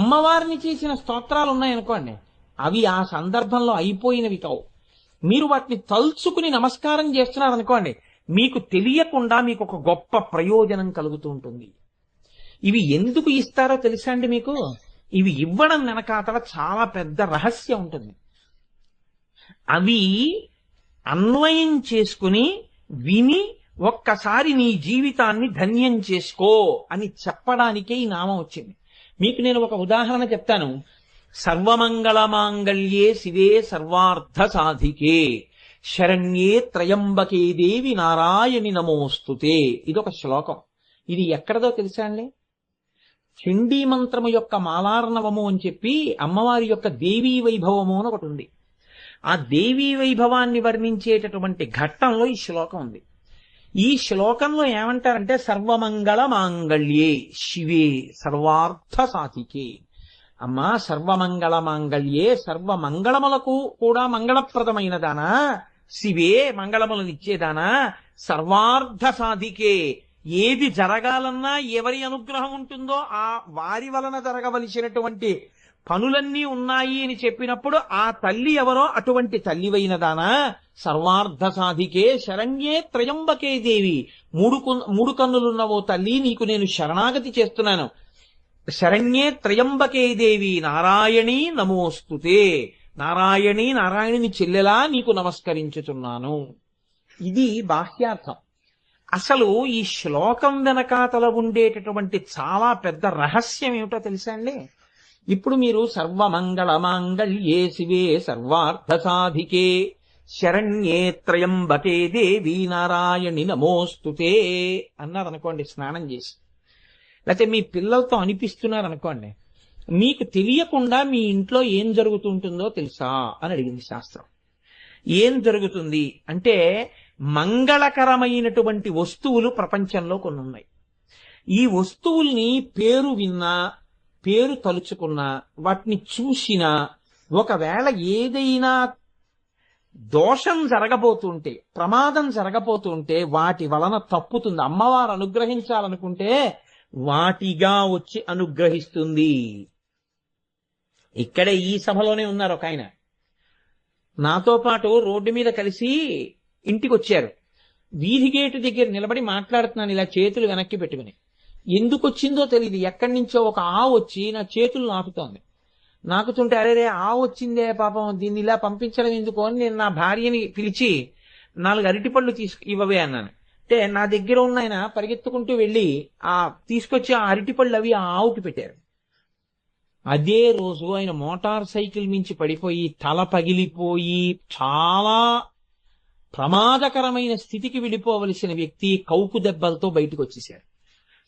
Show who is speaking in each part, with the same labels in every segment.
Speaker 1: అమ్మవారిని చేసిన స్తోత్రాలు ఉన్నాయనుకోండి, అవి ఆ సందర్భంలో అయిపోయినవి కావు. మీరు వాటిని తలుచుకుని నమస్కారం చేస్తున్నారనుకోండి, మీకు తెలియకుండా మీకు ఒక గొప్ప ప్రయోజనం కలుగుతూ ఉంటుంది. ఇవి ఎందుకు ఇస్తారో తెలుసా అండి మీకు? ఇవి ఇవ్వడం వెనకాతల చాలా పెద్ద రహస్యం ఉంటుంది. అవి అన్వయం చేసుకుని విని ఒక్కసారి నీ జీవితాన్ని ధన్యం చేసుకో అని చెప్పడానికే ఈ నామం వచ్చింది. మీకు నేను ఒక ఉదాహరణ చెప్తాను. సర్వమంగళ మాంగళ్యే శివే సర్వార్థ సాధికే శరణ్యే త్రయంబకే దేవి నారాయణి నమోస్తుతే. ఇదొక శ్లోకం. ఇది ఎక్కడదో తెలుసా అండి? చండీ మంత్రము యొక్క మాలార్ణవము అని చెప్పి అమ్మవారి యొక్క దేవీ వైభవము అని ఒకటి ఉంది. ఆ దేవీ వైభవాన్ని వర్ణించేటటువంటి ఘట్టంలో ఈ శ్లోకం ఉంది. ఈ శ్లోకంలో ఏమంటారంటే సర్వమంగళ మాంగళ్యే శివే సర్వార్థ సాధికే. అమ్మా, సర్వమంగళ మాంగళ్యే, సర్వమంగళములకు కూడా మంగళప్రదమైన దానా, శివే మంగళములను ఇచ్చేదానా, సర్వార్థ సాధికే, ఏది జరగాలన్నా ఎవరి అనుగ్రహం ఉంటుందో ఆ వారి వలన జరగవలసినటువంటి పనులన్నీ ఉన్నాయి అని చెప్పినప్పుడు ఆ తల్లి ఎవరో అటువంటి తల్లివైన దానా, సర్వార్థ సాధికే శరణ్యే త్రయంబకే దేవి, మూడు కన్నులున్నవో తల్లి నీకు నేను శరణాగతి చేస్తున్నాను. శరణ్యే త్రయంబకే దేవి నారాయణి నమోస్తుతే, నారాయణి నారాయణిని చెల్లెలా నీకు నమస్కరించుతున్నాను. ఇది బాహ్యార్థం. అసలు ఈ శ్లోకం వెనకాతల ఉండేటటువంటి చాలా పెద్ద రహస్యం ఏమిటో తెలుసా అండి? ఇప్పుడు మీరు సర్వమంగళ మాంగళ్యే శివే సర్వార్థ సాధికే శరణ్యే త్రయంబకే దేవి నారాయణి నమోస్తుతే అన్నారనుకోండి స్నానం చేసి, లేకపోతే మీ పిల్లలతో అనిపిస్తున్నారనుకోండి, మీకు తెలియకుండా మీ ఇంట్లో ఏం జరుగుతుంటుందో తెలుసా అని అడిగింది శాస్త్రం. ఏం జరుగుతుంది అంటే, మంగళకరమైనటువంటి వస్తువులు ప్రపంచంలో కొన్ని ఉన్నాయి. ఈ వస్తువుల్ని పేరు విన్నా, పేరు తలుచుకున్నా, వాటిని చూసినా, ఒకవేళ ఏదైనా దోషం జరగబోతుంటే, ప్రమాదం జరగబోతుంటే వాటి వలన తప్పుతుంది. అమ్మవారు అనుగ్రహించాలనుకుంటే వాటిగా వచ్చి అనుగ్రహిస్తుంది. ఇక్కడే ఈ సభలోనే ఉన్నారు ఒక ఆయన, నాతో పాటు రోడ్డు మీద కలిసి ఇంటికి వచ్చారు. వీధి గేటు దగ్గర నిలబడి మాట్లాడుతున్నాను ఇలా చేతులు వెనక్కి పెట్టుకుని. ఎందుకు వచ్చిందో తెలియదు, ఎక్కడి నుంచో ఒక ఆవు వచ్చి నా చేతులు నాకుతోంది. నాకుతుంటే అరే ఆవు వచ్చిందే పాపం, దీన్ని ఇలా పంపించడం ఎందుకు అని నేను నా భార్యని పిలిచి 4 అరటిపళ్ళు ఇవ్వవే అన్నాను. అంటే నా దగ్గర ఉన్న ఆయన పరిగెత్తుకుంటూ వెళ్ళి తీసుకొచ్చి ఆ అరటిపళ్ళు అవి ఆ ఆవుకి పెట్టారు. అదే రోజు ఆయన మోటార్ సైకిల్ మించి పడిపోయి తల పగిలిపోయి చాలా ప్రమాదకరమైన స్థితికి వెళ్ళిపోవలసిన వ్యక్తి కౌకు దెబ్బలతో బయటకు వచ్చేసారు.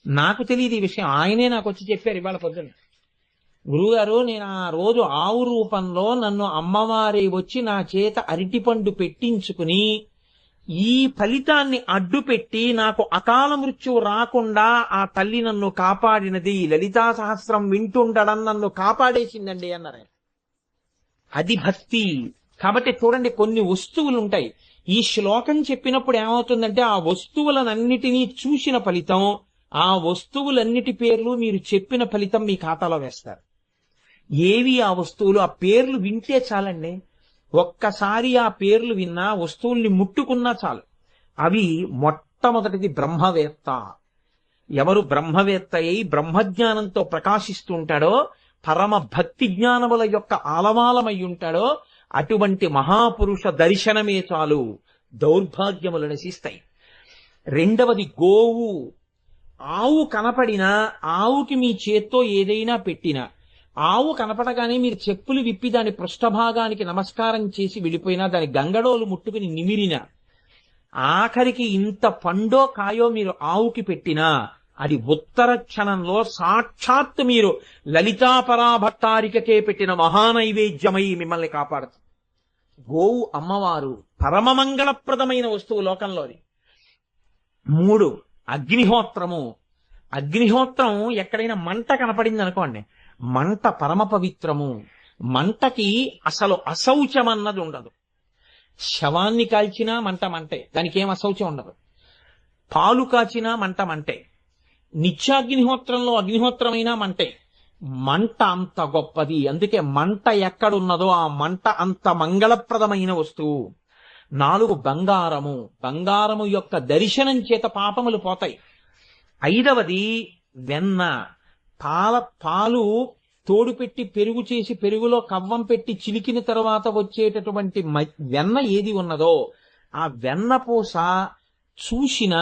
Speaker 1: నాకు తెలియదు ఈ విషయం, ఆయనే నాకు వచ్చి చెప్పారు ఇవాళ పొద్దున్న. గురువుగారు, నేను ఆ రోజు ఆవు రూపంలో నన్ను అమ్మవారి వచ్చి నా చేత అరటిపండు పెట్టించుకుని ఈ ఫలితాన్ని అడ్డుపెట్టి నాకు అకాల మృత్యువు రాకుండా ఆ తల్లి నన్ను కాపాడినది, లలితా సహస్రం వింటుండడం నన్ను కాపాడేసిందండి అన్నారు. అది భక్తి. కాబట్టి చూడండి, కొన్ని వస్తువులు ఉంటాయి. ఈ శ్లోకం చెప్పినప్పుడు ఏమవుతుందంటే ఆ వస్తువులనన్నిటినీ చూసిన ఫలితం, ఆ వస్తువులన్నిటి పేర్లు మీరు చెప్పిన ఫలితం మీ ఖాతాలో వేస్తారు. ఏవి ఆ వస్తువులు? ఆ పేర్లు వింటే చాలండి. ఒక్కసారి ఆ పేర్లు విన్నా, వస్తువుల్ని ముట్టుకున్నా చాలు. అవి మొట్టమొదటిది బ్రహ్మవేత్త. ఎవరు బ్రహ్మవేత్త అయి బ్రహ్మజ్ఞానంతో ప్రకాశిస్తూ ఉంటాడో, పరమ భక్తి జ్ఞానముల యొక్క ఆలవాలమై ఉంటాడో, అటువంటి మహాపురుష దర్శనమే చాలు, దౌర్భాగ్యములు నశిస్తాయి. రెండవది గోవు. ఆవు కనపడినా, ఆవుకి మీ చేత్తో ఏదైనా పెట్టినా, ఆవు కనపడగానే మీరు చెప్పులు విప్పి దాని పృష్ఠభాగానికి నమస్కారం చేసి వెళ్ళిపోయినా, దాని గంగడోలు ముట్టుకుని నిమిరినా, ఆఖరికి ఇంత పండో కాయో మీరు ఆవుకి పెట్టినా, అది ఉత్తర క్షణంలో సాక్షాత్ మీరు లలితాపరాభట్టారికకే పెట్టిన మహానైవేద్యమై మిమ్మల్ని కాపాడుతుంది. గోవు అమ్మవారు పరమమంగళప్రదమైన వస్తువు లోకంలోని. 3 అగ్నిహోత్రము. అగ్నిహోత్రం ఎక్కడైనా మంట కనపడింది అనుకోండి, మంట పరమ పవిత్రము. మంటకి అసలు అశౌచం అన్నది ఉండదు. శవాన్ని కాల్చినా మంట మంటే, దానికి ఏం అశౌచం ఉండదు. పాలు కాచినా మంట మంటే, నిత్యాగ్నిహోత్రంలో అగ్నిహోత్రమైనా మంటే. మంట అంత గొప్పది. అందుకే మంట ఎక్కడున్నదో ఆ మంట అంత మంగళప్రదమైన వస్తువు. 4 బంగారము. బంగారము యొక్క దర్శనం చేత పాపములు పోతాయి. 5వది వెన్న. పాలు తోడు పెట్టి పెరుగు చేసి పెరుగులో కవ్వం పెట్టి చిలికిన తర్వాత వచ్చేటటువంటి వెన్న ఏది ఉన్నదో ఆ వెన్న పూస చూసిన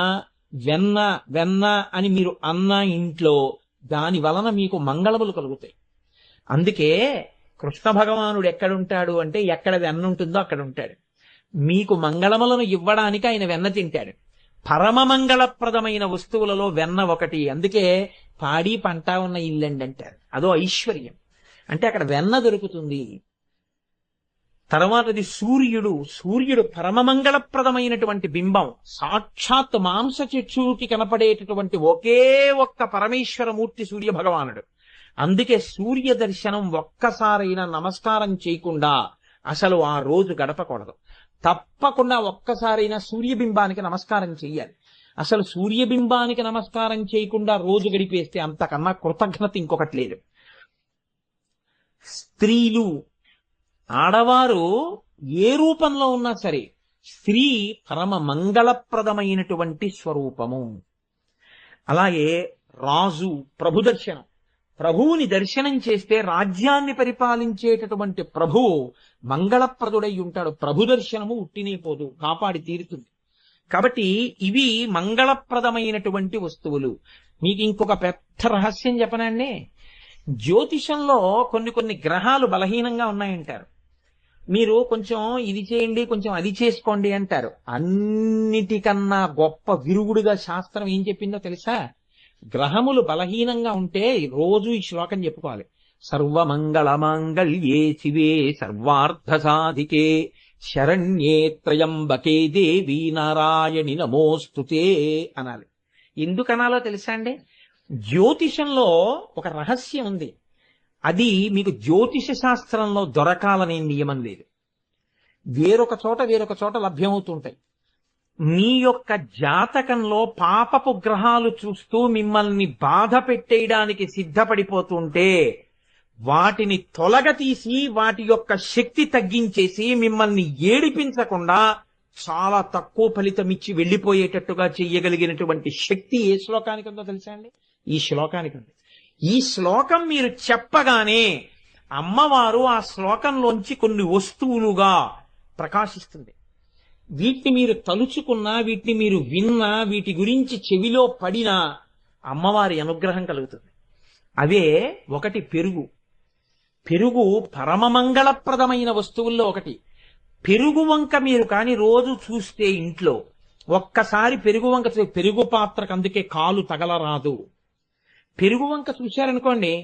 Speaker 1: వెన్న వెన్న అని మీరు అన్న ఇంట్లో దాని వలన మీకు మంగళములు కలుగుతాయి. అందుకే కృష్ణ భగవానుడు ఎక్కడుంటాడు అంటే ఎక్కడ వెన్న ఉంటుందో అక్కడ ఉంటాడు. మీకు మంగళములను ఇవ్వడానికి ఆయన వెన్న తింటాడు. పరమ మంగళప్రదమైన వస్తువులలో వెన్న ఒకటి. అందుకే పాడి పంట ఉన్న ఇల్లండి అంటారు. అదో ఐశ్వర్యం. అంటే అక్కడ వెన్న దొరుకుతుంది. తర్వాతది సూర్యుడు. సూర్యుడు పరమమంగళప్రదమైనటువంటి బింబం. సాక్షాత్ మాంస చక్షువుకి కనపడేటటువంటి ఒకే ఒక్క పరమేశ్వరమూర్తి సూర్య భగవానుడు. అందుకే సూర్య దర్శనం ఒక్కసారైనా నమస్కారం చేయకుండా అసలు ఆ రోజు గడపకూడదు. తప్పకుండా ఒక్కసారైనా సూర్యబింబానికి నమస్కారం చెయ్యాలి. అసలు సూర్యబింబానికి నమస్కారం చేయకుండా రోజు గడిపేస్తే అంతకన్నా కృతజ్ఞత ఇంకొకటి లేదు. స్త్రీలు, ఆడవారు ఏ రూపంలో ఉన్నా సరే స్త్రీ పరమ మంగళప్రదమైనటువంటి స్వరూపము. అలాగే రాజు, ప్రభు దర్శనం. ప్రభువుని దర్శనం చేస్తే రాజ్యాన్ని పరిపాలించేటటువంటి ప్రభువు మంగళప్రదుడై ఉంటాడు. ప్రభు దర్శనము ఉట్టినేపోదు, కాపాడి తీరుతుంది. కాబట్టి ఇవి మంగళప్రదమైనటువంటి వస్తువులు. మీకు ఇంకొక పెద్ద రహస్యం చెప్పనండి. జ్యోతిషంలో కొన్ని గ్రహాలు బలహీనంగా ఉన్నాయంటారు. మీరు కొంచెం ఇది చేయండి, కొంచెం అది చేసుకోండి అంటారు. అన్నిటికన్నా గొప్ప విరుగుడుగా శాస్త్రం ఏం చెప్పిందో తెలుసా? గ్రహములు బలహీనంగా ఉంటే రోజు ఈ శ్లోకం చెప్పుకోవాలి. సర్వమంగళమాంగళ్యే శివే సర్వార్థ సాధికే శరణ్యే త్రయంబకే దేవి నారాయణి నమోస్తుతే అనాలి. ఎందుకనాలో తెలుసా అండి? జ్యోతిషంలో ఒక రహస్యం ఉంది. అది మీకు జ్యోతిష శాస్త్రంలో దొరకాలనే నియమం లేదు. వేరొక చోట లభ్యమవుతుంటాయి. మీ యొక్క జాతకంలో పాపపు గ్రహాలు చూస్తూ మిమ్మల్ని బాధ పెట్టేయడానికి సిద్ధపడిపోతుంటే వాటిని తొలగతీసి వాటి యొక్క శక్తి తగ్గించేసి మిమ్మల్ని ఏడిపించకుండా చాలా తక్కువ ఫలితం ఇచ్చి వెళ్ళిపోయేటట్టుగా చెయ్యగలిగినటువంటి శక్తి ఏ శ్లోకానికి ఉందో తెలుసా అండి? ఈ శ్లోకానికి ఉంది. ఈ శ్లోకం మీరు చెప్పగానే అమ్మవారు ఆ శ్లోకంలోంచి కొన్ని వస్తువులుగా ప్రకాశిస్తుంది. వీటిని మీరు తలుచుకున్నా, వీటిని మీరు విన్నా, వీటి గురించి చెవిలో పడినా అమ్మవారి అనుగ్రహం కలుగుతుంది. అవే ఒకటి పెరుగు. పెరుగు పరమమంగళప్రదమైన వస్తువుల్లో ఒకటి. పెరుగు వంక మీరు కాని రోజు చూస్తే ఇంట్లో ఒక్కసారి పెరుగు వంక పెరుగు పాత్రకు అందుకే కాలు తగలరాదు. పెరుగు వంక చూశారనుకోండి,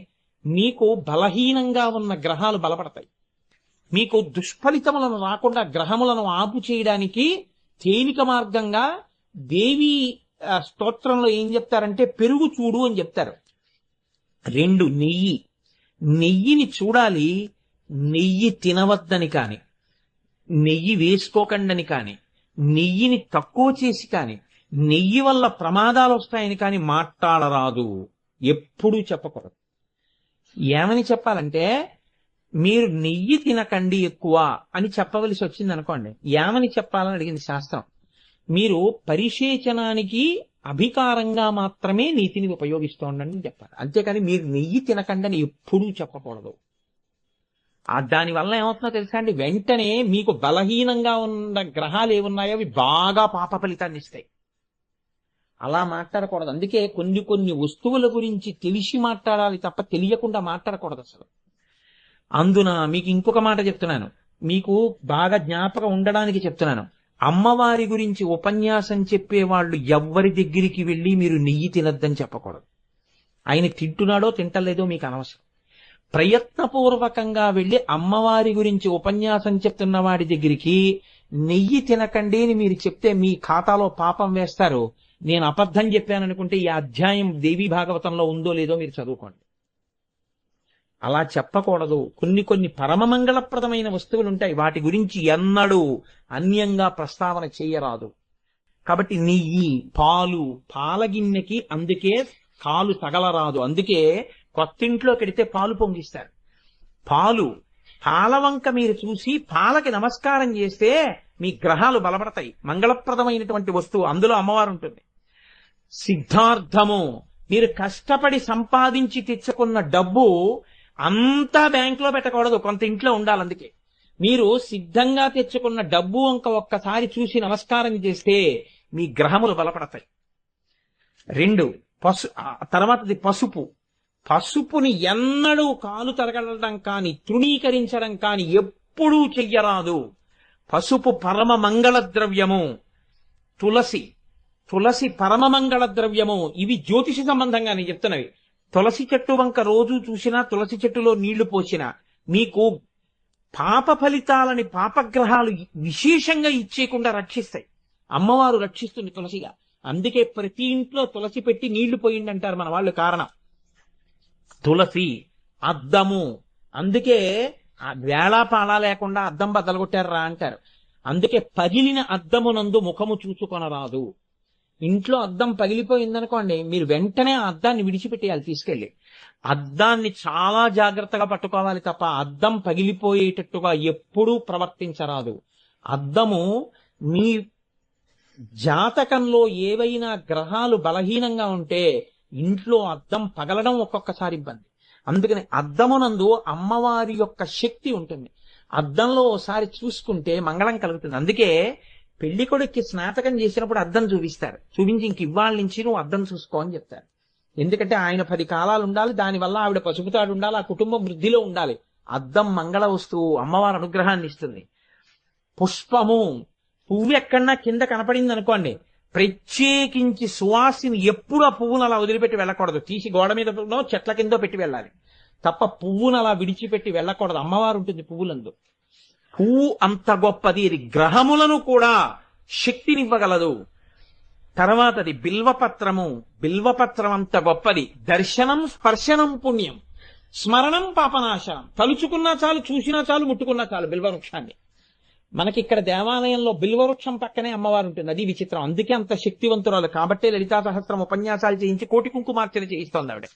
Speaker 1: మీకు బలహీనంగా ఉన్న గ్రహాలు బలపడతాయి. మీకు దుష్ఫలితములను రాకుండా గ్రహములను ఆపు చేయడానికి తేలిక మార్గంగా దేవి స్తోత్రంలో ఏం చెప్తారంటే పెరుగు చూడు అని చెప్తారు. 2 నెయ్యి. నెయ్యిని చూడాలి. నెయ్యి తినవద్దని కాని, నెయ్యి వేసుకోకండని కాని, నెయ్యిని తక్కువ చేసి కాని, నెయ్యి వల్ల ప్రమాదాలు వస్తాయని కాని మాట్లాడరాదు. ఎప్పుడూ చెప్పకూడదు. ఏమని చెప్పాలంటే, మీరు నెయ్యి తినకండి ఎక్కువ అని చెప్పవలసి వచ్చింది అనుకోండి, ఏమని చెప్పాలని అడిగింది శాస్త్రం. మీరు పరిశేచనానికి అభికారంగా మాత్రమే నీతిని ఉపయోగిస్తూ ఉండండి అని చెప్పాలి. అంతేకాని మీరు నెయ్యి తినకండి అని ఎప్పుడూ చెప్పకూడదు. దానివల్ల ఏమవుతుందో తెలుసా అండి? వెంటనే మీకు బలహీనంగా ఉన్న గ్రహాలు ఏమున్నాయో అవి బాగా పాప ఫలితాన్ని ఇస్తాయి. అలా మాట్లాడకూడదు. అందుకే కొన్ని వస్తువుల గురించి తెలిసి మాట్లాడాలి తప్ప తెలియకుండా మాట్లాడకూడదు అసలు. అందున మీకు ఇంకొక మాట చెప్తున్నాను, మీకు బాగా జ్ఞాపకం ఉండడానికి చెప్తున్నాను. అమ్మవారి గురించి ఉపన్యాసం చెప్పేవాళ్ళు ఎవ్వరి దగ్గరికి వెళ్ళి మీరు నెయ్యి తినద్దని చెప్పకూడదు. ఆయన తింటున్నాడో తింటలేదో మీకు అనవసరం. ప్రయత్నపూర్వకంగా వెళ్ళి అమ్మవారి గురించి ఉపన్యాసం చెప్తున్న వాడి దగ్గరికి నెయ్యి తినకండి అని మీరు చెప్తే మీ ఖాతాలో పాపం వేస్తారు. నేను అబద్ధం చెప్పాననుకుంటే ఈ అధ్యాయం దేవీ భాగవతంలో ఉందో లేదో మీరు చదువుకోండి. అలా చెప్పకూడదు. కొన్ని పరమమంగళప్రదమైన వస్తువులు ఉంటాయి, వాటి గురించి ఎన్నడూ అన్యంగా ప్రస్తావన చేయరాదు. కాబట్టి నెయ్యి, పాలు, పాలగిన్నెకి అందుకే కాలు తగలరాదు. అందుకే కొత్తింట్లోకి వెడితే పాలు పొంగిస్తారు. పాలవంక మీరు చూసి పాలకి నమస్కారం చేస్తే మీ గ్రహాలు బలపడతాయి. మంగళప్రదమైనటువంటి వస్తువు, అందులో అమ్మవారు ఉంటుంది. సిద్ధార్థము, మీరు కష్టపడి సంపాదించి తెచ్చుకున్న డబ్బు అంతా బ్యాంకులో పెట్టకూడదు, కొంత ఇంట్లో ఉండాలి. అందుకే మీరు సిద్ధంగా తెచ్చుకున్న డబ్బు ఒక్కసారి చూసి నమస్కారం చేస్తే మీ గ్రహములు బలపడతాయి. 2 తర్వాతది పసుపుని ఎన్నడూ కాలు తరగడం కాని తృణీకరించడం కాని ఎప్పుడూ చెయ్యరాదు. పసుపు పరమ మంగళ ద్రవ్యము. తులసి పరమ మంగళ ద్రవ్యము. ఇవి జ్యోతిష సంబంధంగా నేను చెప్తున్నవి. తులసి చెట్టు వంక రోజు చూసినా, తులసి చెట్టులో నీళ్లు పోసినా మీకు పాప ఫలితాలని పాపగ్రహాలు విశేషంగా ఇచ్చేయకుండా రక్షిస్తాయి. అమ్మవారు రక్షిస్తుంది తులసిగా. అందుకే ప్రతి ఇంట్లో తులసి పెట్టి నీళ్లు పోయిందంటారు మన వాళ్ళు. కారణం తులసి. అద్దము, అందుకే వేళాపాళా లేకుండా అద్దం బద్దలుగొట్టారా అంటారు. అందుకే పగిలిన అద్దమునందు ముఖము చూసుకొనరాదు. ఇంట్లో అద్దం పగిలిపోయిందనుకోండి, మీరు వెంటనే ఆ అద్దాన్ని విడిచిపెట్టేయాలి తీసుకెళ్ళి. అద్దాన్ని చాలా జాగ్రత్తగా పట్టుకోవాలి తప్ప అద్దం పగిలిపోయేటట్టుగా ఎప్పుడూ ప్రవర్తించరాదు. అద్దము మీ జాతకంలో ఏవైనా గ్రహాలు బలహీనంగా ఉంటే ఇంట్లో అద్దం పగలడం ఒక్కొక్కసారి ఇబ్బంది. అందుకని అద్దమునందు అమ్మవారి యొక్క శక్తి ఉంటుంది. అద్దంలో ఓసారి చూసుకుంటే మంగళం కలుగుతుంది. అందుకే పెళ్లి కొడుక్కి స్నాతకం చేసినప్పుడు అద్దం చూపిస్తారు. చూపించి ఇంక ఇవాళ నుంచి నువ్వు అద్దం చూసుకో అని చెప్తారు. ఎందుకంటే ఆయన 10 కాలాలు ఉండాలి, దానివల్ల ఆవిడ పసుపుతాడు ఉండాలి, ఆ కుటుంబం వృద్ధిలో ఉండాలి. అద్దం మంగళ వస్తువు, అమ్మవారి అనుగ్రహాన్ని ఇస్తుంది. పుష్పము, పువ్వు ఎక్కడన్నా కింద కనపడింది అనుకోండి, ప్రత్యేకించి సువాసిని ఎప్పుడు ఆ పువ్వును అలా వదిలిపెట్టి వెళ్ళకూడదు. తీసి గోడ మీద చెట్ల కిందో పెట్టి వెళ్ళాలి తప్ప పువ్వును అలా విడిచిపెట్టి వెళ్ళకూడదు. అమ్మవారు ఉంటుంది పువ్వులందు. పువ్వు అంత గొప్పది, ఇది గ్రహములను కూడా శక్తినివ్వగలదు. తర్వాతది బిల్వపత్రము. బిల్వపత్రం అంత గొప్పది. దర్శనం స్పర్శనం పుణ్యం, స్మరణం పాపనాశనం. తలుచుకున్నా చాలు, చూసినా చాలు, ముట్టుకున్నా చాలు బిల్వవృక్షాన్ని. మనకి ఇక్కడ దేవాలయంలో బిల్వవృక్షం పక్కనే అమ్మవారు ఉంటుంది. అది విచిత్రం. అందుకే అంత శక్తివంతురాలు. కాబట్టే లలితా సహస్రం ఉపన్యాసాలు చేయించి కోటి కుంకుమార్చన చేయిస్తోంది ఆవిడ.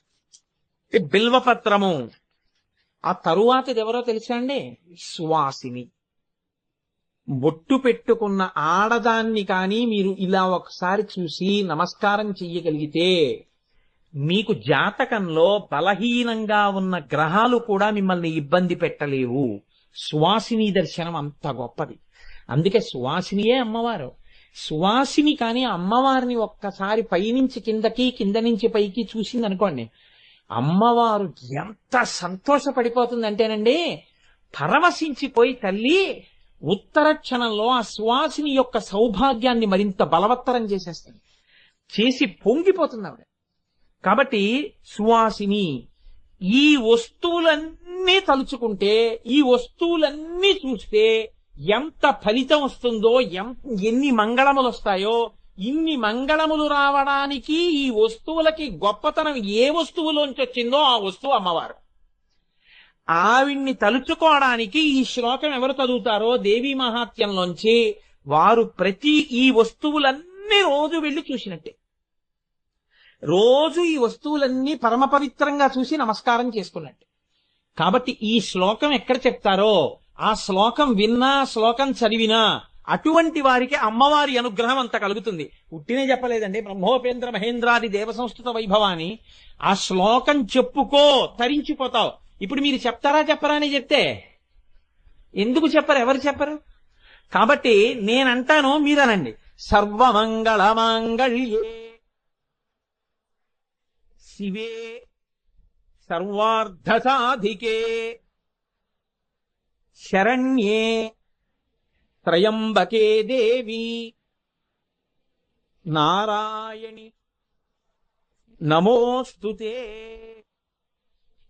Speaker 1: బిల్వపత్రము. ఆ తరువాతది ఎవరో తెలుసా అండి? సువాసిని. బొట్టు పెట్టుకున్న ఆడదాన్ని కానీ మీరు ఇలా ఒకసారి చూసి నమస్కారం చెయ్యగలిగితే మీకు జాతకంలో బలహీనంగా ఉన్న గ్రహాలు కూడా మిమ్మల్ని ఇబ్బంది పెట్టలేవు. సువాసిని దర్శనం అంత గొప్పది. అందుకే సువాసినియే అమ్మవారు. సువాసిని కానీ అమ్మవారిని ఒక్కసారి పైనుంచి కిందకి, కింద నుంచి పైకి చూసింది అనుకోండి, అమ్మవారు ఎంత సంతోషపడిపోతుందంటేనండి, పరవశించిపోయి తల్లి ఉత్తర క్షణంలో ఆ సువాసిని యొక్క సౌభాగ్యాన్ని మరింత బలవత్తరం చేసేస్తుంది, చేసి పొంగిపోతుంది ఆవిడ. కాబట్టి సువాసిని. ఈ వస్తువులన్నీ తలుచుకుంటే, ఈ వస్తువులన్నీ చూస్తే ఎంత ఫలితం వస్తుందో, ఎన్ని మంగళములు వస్తాయో. ఇన్ని మంగళములు రావడానికి ఈ వస్తువులకి గొప్పతనం ఏ వస్తువులోంచి వచ్చిందో ఆ వస్తువు అమ్మవారు. ఆవిడ్ని తలుచుకోవడానికి ఈ శ్లోకం ఎవరు చదువుతారో దేవీ మహాత్యంలోంచి, వారు ఈ వస్తువులన్నీ రోజు వెళ్ళి చూసినట్టే. రోజు ఈ వస్తువులన్నీ పరమ పవిత్రంగా చూసి నమస్కారం చేసుకున్నట్టే. కాబట్టి ఈ శ్లోకం ఎక్కడ చెప్తారో ఆ శ్లోకం విన్నా, శ్లోకం చదివినా అటువంటి వారికి అమ్మవారి అనుగ్రహం అంత కలుగుతుంది. ఉట్టినే చెప్పలేదండి. బ్రహ్మోపేంద్ర మహేంద్రాది దేవ సంస్కృత వైభవాన్ని ఆ శ్లోకం చెప్పుకో తరించిపోతావు. ఇప్పుడు మీరు చెప్తారా చెప్పరా అని చెప్తే ఎందుకు చెప్పరు? ఎవరు చెప్పరు? కాబట్టి నేనంటాను, మీరనండి. సర్వమంగళ మాంగళ్యే శివే సర్వార్థ సాధికే శరణ్యే త్రయంబకే దేవి నారాయణి నమోస్తుతే.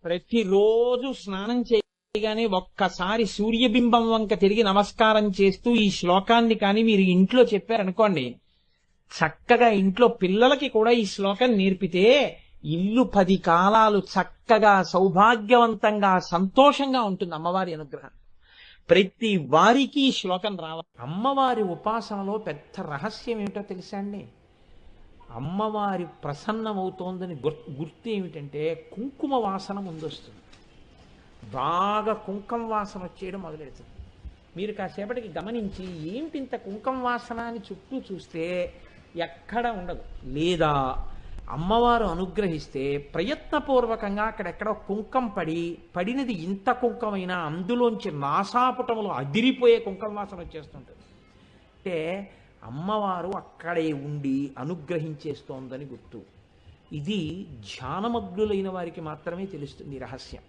Speaker 1: ప్రతిరోజు స్నానం చేయగానే ఒక్కసారి సూర్యబింబం వంక తిరిగి నమస్కారం చేస్తూ ఈ శ్లోకాన్ని కానీ మీరు ఇంట్లో చెప్పారనుకోండి, చక్కగా ఇంట్లో పిల్లలకి కూడా ఈ శ్లోకం నేర్పితే ఇల్లు 10 కాలాలు చక్కగా సౌభాగ్యవంతంగా సంతోషంగా ఉంటుంది అమ్మవారి అనుగ్రహం. ప్రతి వారికి ఈ శ్లోకం రావాలి. అమ్మవారి ఉపాసనలో పెద్ద రహస్యం ఏమిటో తెలుసా అండి? అమ్మవారి ప్రసన్నమవుతోందని గుర్తు ఏమిటంటే కుంకుమ వాసన ముందొస్తుంది. బాగా కుంకుమ వాసన వచ్చేయడం మొదలెడుతుంది. మీరు కాసేపటికి గమనించి ఏమిటి ఇంత కుంకుమ వాసన అని చుట్టూ చూస్తే ఎక్కడ ఉండదు. లేదా అమ్మవారు అనుగ్రహిస్తే ప్రయత్నపూర్వకంగా అక్కడెక్కడ కుంకం పడినది ఇంత కుంకమైనా అందులోంచి నాసాపుటములు అదిరిపోయే కుంకుమ వాసన వచ్చేస్తుంటుంది. అంటే అమ్మవారు అక్కడే ఉండి అనుగ్రహించేస్తోందని గుర్తు. ఇది ధ్యానమగ్నులైన వారికి మాత్రమే తెలుస్తుంది రహస్యం.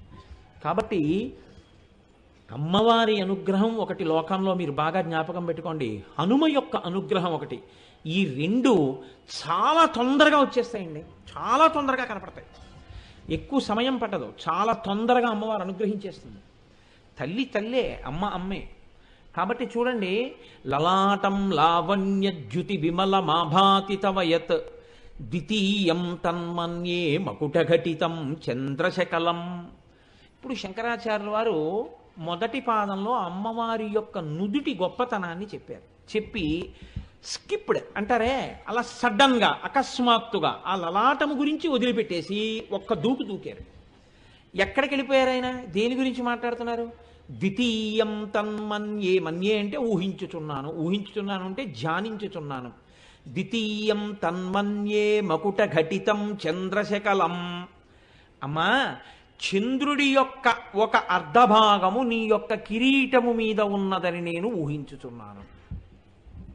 Speaker 1: కాబట్టి అమ్మవారి అనుగ్రహం ఒకటి లోకంలో మీరు బాగా జ్ఞాపకం పెట్టుకోండి. హనుమ యొక్క అనుగ్రహం ఒకటి. ఈ రెండు చాలా తొందరగా వచ్చేస్తాయండి, చాలా తొందరగా కనపడతాయి. ఎక్కువ సమయం పట్టదు, చాలా తొందరగా అమ్మవారు అనుగ్రహించేస్తుంది. తల్లి తల్లే, అమ్మ అమ్మే. కాబట్టి చూడండి, లలాటం లావణ్యద్యుతి విమల మాభాతి తవయత్ ద్వితీయం తన్మన్యే మకుటఘటితం చంద్రశకలం. ఇప్పుడు శంకరాచార్యుల వారు మొదటి పాదంలో అమ్మవారి యొక్క నుదుటి గొప్పతనాన్ని చెప్పారు. చెప్పి స్కిప్డ్ అంటారే, అలా సడన్గా అకస్మాత్తుగా ఆ లలాటము గురించి వదిలిపెట్టేసి ఒక్క దూకు దూకారు. ఎక్కడికి వెళ్ళిపోయారు ఆయన? దేని గురించి మాట్లాడుతున్నారు? ద్వితీయం తన్మన్యే. మన్యే అంటే ఊహించుచున్నాను, ఊహించుచున్నాను అంటే ధ్యానించుచున్నాను. ద్వితీయం తన్మన్యే మకుట ఘటితం చంద్రశకలం. అమ్మా, చంద్రుడి యొక్క ఒక అర్ధభాగము నీ యొక్క కిరీటము మీద ఉన్నదని నేను ఊహించుచున్నాను.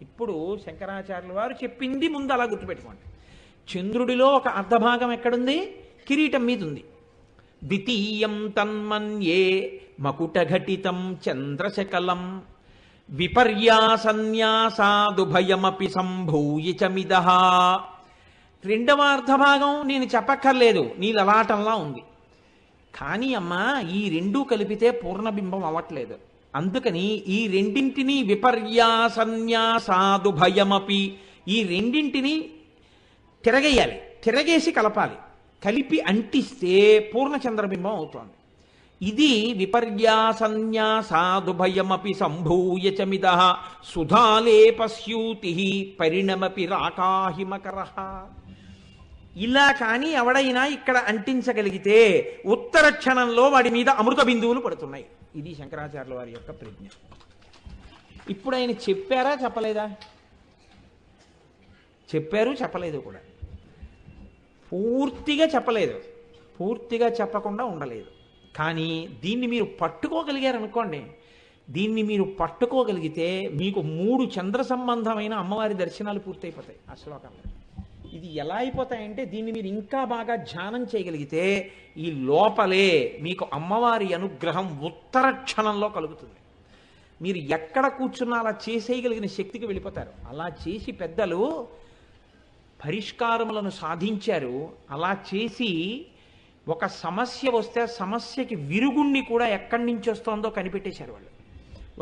Speaker 1: ఇప్పుడు శంకరాచార్యుల వారు చెప్పింది ముందు అలా గుర్తుపెట్టుకోండి. చంద్రుడిలో ఒక అర్ధభాగం ఎక్కడుంది? కిరీటం మీద ఉంది. ద్వితీయం తన్మన్యే మకుటఘటితం చంద్రశకలం విపర్యాసన్యాసాదుభయమపి సంభూయ చమిదః. రెండవ అర్ధభాగం నేను చెప్పక్కర్లేదు, నీ లలాటంలా ఉంది. కానీ అమ్మా, ఈ రెండూ కలిపితే పూర్ణబింబం అవ్వట్లేదు. అందుకని ఈ రెండింటినీ విపర్యాసన్యాసాదుభయమపి, ఈ రెండింటినీ తిరగేయాలి, తిరగేసి కలపాలి. కలిపి అంటిస్తే పూర్ణచంద్రబింబం అవుతోంది. ఇది విపర్యాసన్యాసాదుభయమపి సంభూయ చమిదః సుధాలేపస్యూతి పరిణమపి రాకాహిమకరః. ఇలా కానీ ఎవడైనా ఇక్కడ అంటించగలిగితే ఉత్తర క్షణంలో వాడి మీద అమృత బిందువులు పడుతున్నాయి. ఇది శంకరాచార్యుల వారి యొక్క ప్రజ్ఞ. ఇప్పుడు ఆయన చెప్పారా చెప్పలేదా? చెప్పారు, చెప్పలేదు కూడా. పూర్తిగా చెప్పలేదు, పూర్తిగా చెప్పకుండా ఉండలేదు. కానీ దీన్ని మీరు పట్టుకోగలిగారనుకోండి, దీన్ని మీరు పట్టుకోగలిగితే మీకు 3 చంద్ర సంబంధమైన అమ్మవారి దర్శనాలు పూర్తయిపోతాయి ఆ శ్లోకంలో. ఇది ఎలా అయిపోతాయంటే, దీన్ని మీరు ఇంకా బాగా ధ్యానం చేయగలిగితే ఈ లోపలే మీకు అమ్మవారి అనుగ్రహం ఉత్తర క్షణంలో కలుగుతుంది. మీరు ఎక్కడ కూర్చున్నా అలా చేసేయగలిగిన శక్తికి వెళ్ళిపోతారు. అలా చేసి పెద్దలు పరిష్కారములను సాధించారు. అలా చేసి ఒక సమస్య వస్తే ఆ సమస్యకి విరుగుణ్ణి కూడా ఎక్కడి నుంచి వస్తోందో కనిపెట్టేశారు వాళ్ళు.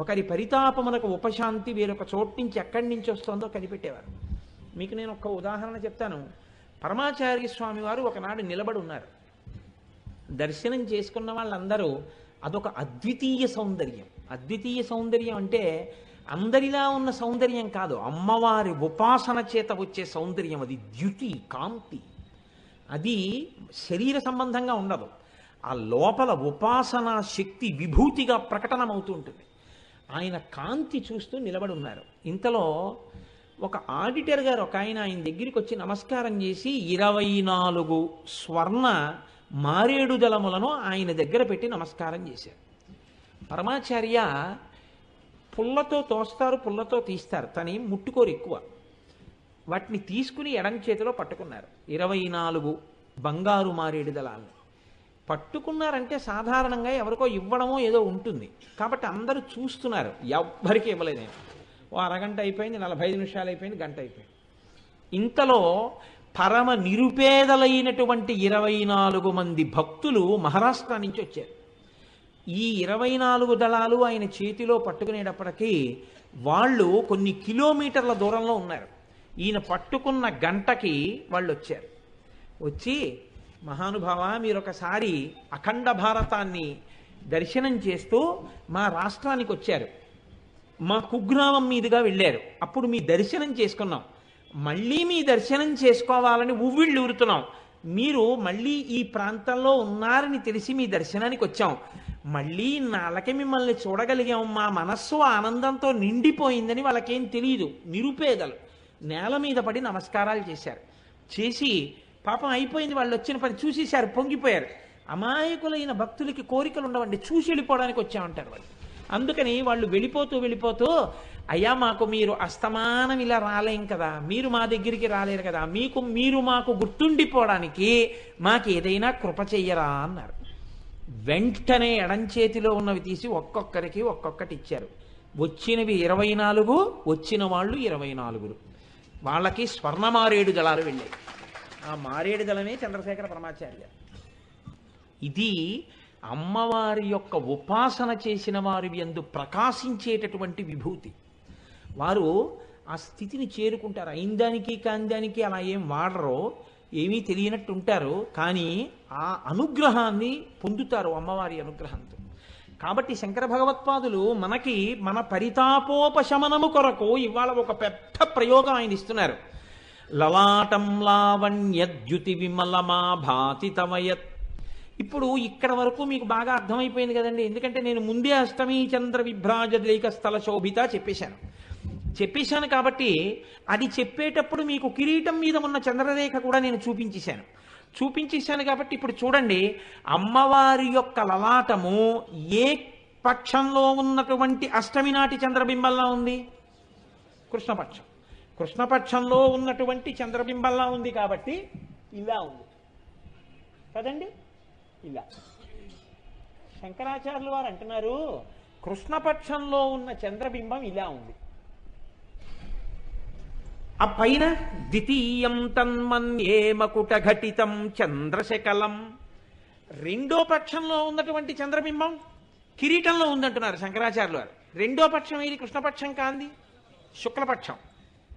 Speaker 1: ఒకరి పరితాపమునకు ఉపశాంతి వేరొక చోటు నుంచి ఎక్కడి నుంచి వస్తోందో కనిపెట్టేవారు. మీకు నేను ఒక ఉదాహరణ చెప్తాను. పరమాచార్య స్వామి వారు ఒకనాడు నిలబడి ఉన్నారు. దర్శనం చేసుకున్న వాళ్ళందరూ అదొక అద్వితీయ సౌందర్యం. అద్వితీయ సౌందర్యం అంటే అందరిలా ఉన్న సౌందర్యం కాదు, అమ్మవారి ఉపాసన చేత వచ్చే సౌందర్యం. అది ద్యుతి, కాంతి. అది శరీర సంబంధంగా ఉండదు. ఆ లోపల ఉపాసనా శక్తి విభూతిగా ప్రకటనమవుతూ ఉంటుంది. ఆయన కాంతి చూస్తూ నిలబడి ఉన్నారు. ఇంతలో ఒక ఆడిటర్ గారు ఒక ఆయన దగ్గరికి వచ్చి నమస్కారం చేసి 24 స్వర్ణ మారేడు దళములను ఆయన దగ్గర పెట్టి నమస్కారం చేశారు. పరమాచార్య పుల్లతో తోస్తారు, పుల్లతో తీస్తారు, తని ముట్టుకోరు ఎక్కువ. వాటిని తీసుకుని ఎడం చేతిలో పట్టుకున్నారు. 24 బంగారు మారేడు దళాలను పట్టుకున్నారంటే సాధారణంగా ఎవరికో ఇవ్వడమో ఏదో ఉంటుంది కాబట్టి అందరూ చూస్తున్నారు. ఎవ్వరికి ఇవ్వలేదు. నేను ఓ అరగంట అయిపోయింది, 45 నిమిషాలు అయిపోయింది, గంట అయిపోయింది. ఇంతలో పరమ నిరుపేదలైనటువంటి 24 మంది భక్తులు మహారాష్ట్ర నుంచి వచ్చారు. ఈ 24 దళాలు ఆయన చేతిలో పట్టుకునేటప్పటికీ వాళ్ళు కొన్ని కిలోమీటర్ల దూరంలో ఉన్నారు. ఈయన పట్టుకున్న గంటకి వాళ్ళు వచ్చారు. వచ్చి, మహానుభావ, మీరు ఒకసారి అఖండ భారతాన్ని దర్శనం చేస్తూ మా రాష్ట్రానికి వచ్చారు, మా కుగ్రామం మీదుగా వెళ్ళారు, అప్పుడు మీ దర్శనం చేసుకున్నాం. మళ్ళీ మీ దర్శనం చేసుకోవాలని ఉవ్విళ్ళు ఊరుతున్నాం. మీరు మళ్ళీ ఈ ప్రాంతంలో ఉన్నారని తెలిసి మీ దర్శనానికి వచ్చాం. మళ్ళీ నాళ్ళకి మిమ్మల్ని చూడగలిగాం, మా మనస్సు ఆనందంతో నిండిపోయిందని వాళ్ళకేం తెలియదు. నిరుపేదలు నేల మీద పడి నమస్కారాలు చేశారు. చేసి పాపం అయిపోయింది, వాళ్ళు వచ్చిన పని చూసేశారు, పొంగిపోయారు. అమాయకులైన భక్తులకి కోరికలు ఉండవండి, చూసి వెళ్ళిపోవడానికి వచ్చామంటారు వాళ్ళు. అందుకని వాళ్ళు వెళ్ళిపోతూ అయ్యా మాకు మీరు అస్తమానం ఇలా రాలేం కదా, మీరు మా దగ్గరికి రాలేరు కదా, మీరు మాకు గుర్తుండిపోవడానికి మాకు ఏదైనా కృప చెయ్యరా అన్నారు. వెంటనే ఎడంచేతిలో ఉన్నవి తీసి ఒక్కొక్కరికి ఒక్కొక్కటి ఇచ్చారు. వచ్చినవి 24, వచ్చిన వాళ్ళు 24. వాళ్ళకి స్వర్ణ మారేడు దళాలు వెళ్ళాయి. ఆ మారేడు దళమే చంద్రశేఖర పరమాచార్య. ఇది అమ్మవారి యొక్క ఉపాసన చేసిన వారి యందు ప్రకాశించేటటువంటి విభూతి. వారు ఆ స్థితిని చేరుకుంటారు. అయిందానికి కాందానికి అలా ఏం వాడరో, ఏమీ తెలియనట్టు ఉంటారు, కానీ ఆ అనుగ్రహాన్ని పొందుతారు అమ్మవారి అనుగ్రహంతో. కాబట్టి శంకర భగవత్పాదులు మనకి మన పరితాపోపశమనము కొరకు ఇవాళ ఒక పెద్ద ప్రయోగం ఆయన ఇస్తున్నారు. లలాటం లావణ్యద్యుతి విమలమా భాతి తమయత్. ఇప్పుడు ఇక్కడ వరకు మీకు బాగా అర్థమైపోయింది కదండి, ఎందుకంటే నేను ముందే అష్టమి చంద్ర విభ్రాజలేక స్థల శోభిత చెప్పేశాను కాబట్టి అది చెప్పేటప్పుడు మీకు కిరీటం మీద ఉన్న చంద్రరేఖ కూడా నేను చూపించేశాను కాబట్టి ఇప్పుడు చూడండి, అమ్మవారి యొక్క లలాటము ఏ పక్షంలో ఉన్నటువంటి అష్టమి నాటి చంద్రబింబంలా ఉంది? కృష్ణపక్షంలో ఉన్నటువంటి చంద్రబింబంలా ఉంది కాబట్టి ఇలా ఉంది కదండి. ఇలా శంకరాచార్యులు వారు అంటున్నారు, కృష్ణపక్షంలో ఉన్న చంద్రబింబం ఇలా ఉంది. ఆ పైన ద్వితీయం తన్మన్యే మకుట ఘటితం చంద్రశకలం, రెండో పక్షంలో ఉన్నటువంటి చంద్రబింబం కిరీటంలో ఉందంటున్నారు శంకరాచార్యులు వారు. రెండో పక్షం ఏది? కృష్ణపక్షం కాంది, శుక్లపక్షం.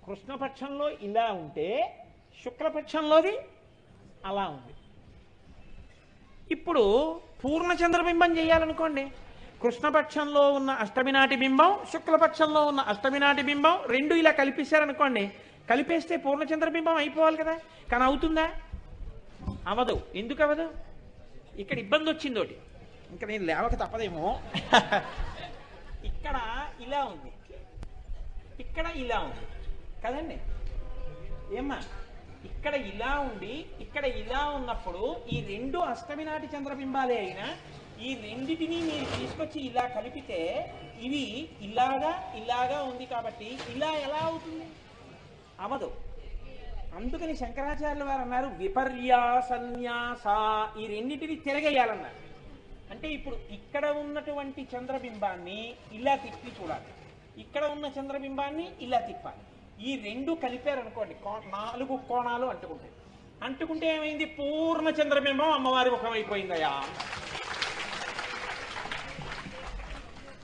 Speaker 1: కృష్ణపక్షంలో ఇలా ఉంటే శుక్లపక్షంలోది అలా ఉంది. ఇప్పుడు పూర్ణ చంద్రబింబం చేయాలనుకోండి, కృష్ణపక్షంలో ఉన్న అష్టమి నాటి బింబం, శుక్లపక్షంలో ఉన్న అష్టమి నాటి బింబం రెండు ఇలా కలిపేశారనుకోండి, కలిపేస్తే పూర్ణచంద్రబింబం అయిపోవాలి కదా. కానీ అవుతుందా? అవదు. ఎందుకు అవదు? ఇక్కడ ఇబ్బంది వచ్చింది ఒకటి, ఇంకా నేను లేవక తప్పదేమో. ఇక్కడ ఇలా ఉంది, ఇక్కడ ఇలా ఉంది కదండి. ఏమ్మా, ఇక్కడ ఇలా ఉండి ఇక్కడ ఇలా ఉన్నప్పుడు ఈ రెండు అష్టమి నాటి చంద్రబింబాలే అయినా ఈ రెండిటిని మీరు తీసుకొచ్చి ఇలా కలిపితే ఇవి ఇలాగా ఉంది కాబట్టి ఇలా ఎలా అవుతుంది? అవదు. అందుకని శంకరాచార్యుల వారు అన్నారు విపర్యాసన్యాస, ఈ రెండిటిని తిరగేయాలన్నారు. అంటే ఇప్పుడు ఇక్కడ ఉన్నటువంటి చంద్రబింబాన్ని ఇలా తిప్పి చూడాలి, ఇక్కడ ఉన్న చంద్రబింబాన్ని ఇలా తిప్పాలి. ఈ రెండు కలిపారనుకోండి, 4 కోణాలు అంటుకుంటే ఏమైంది? పూర్ణ చంద్రబింబం అమ్మవారి ముఖం అయిపోయిందయా.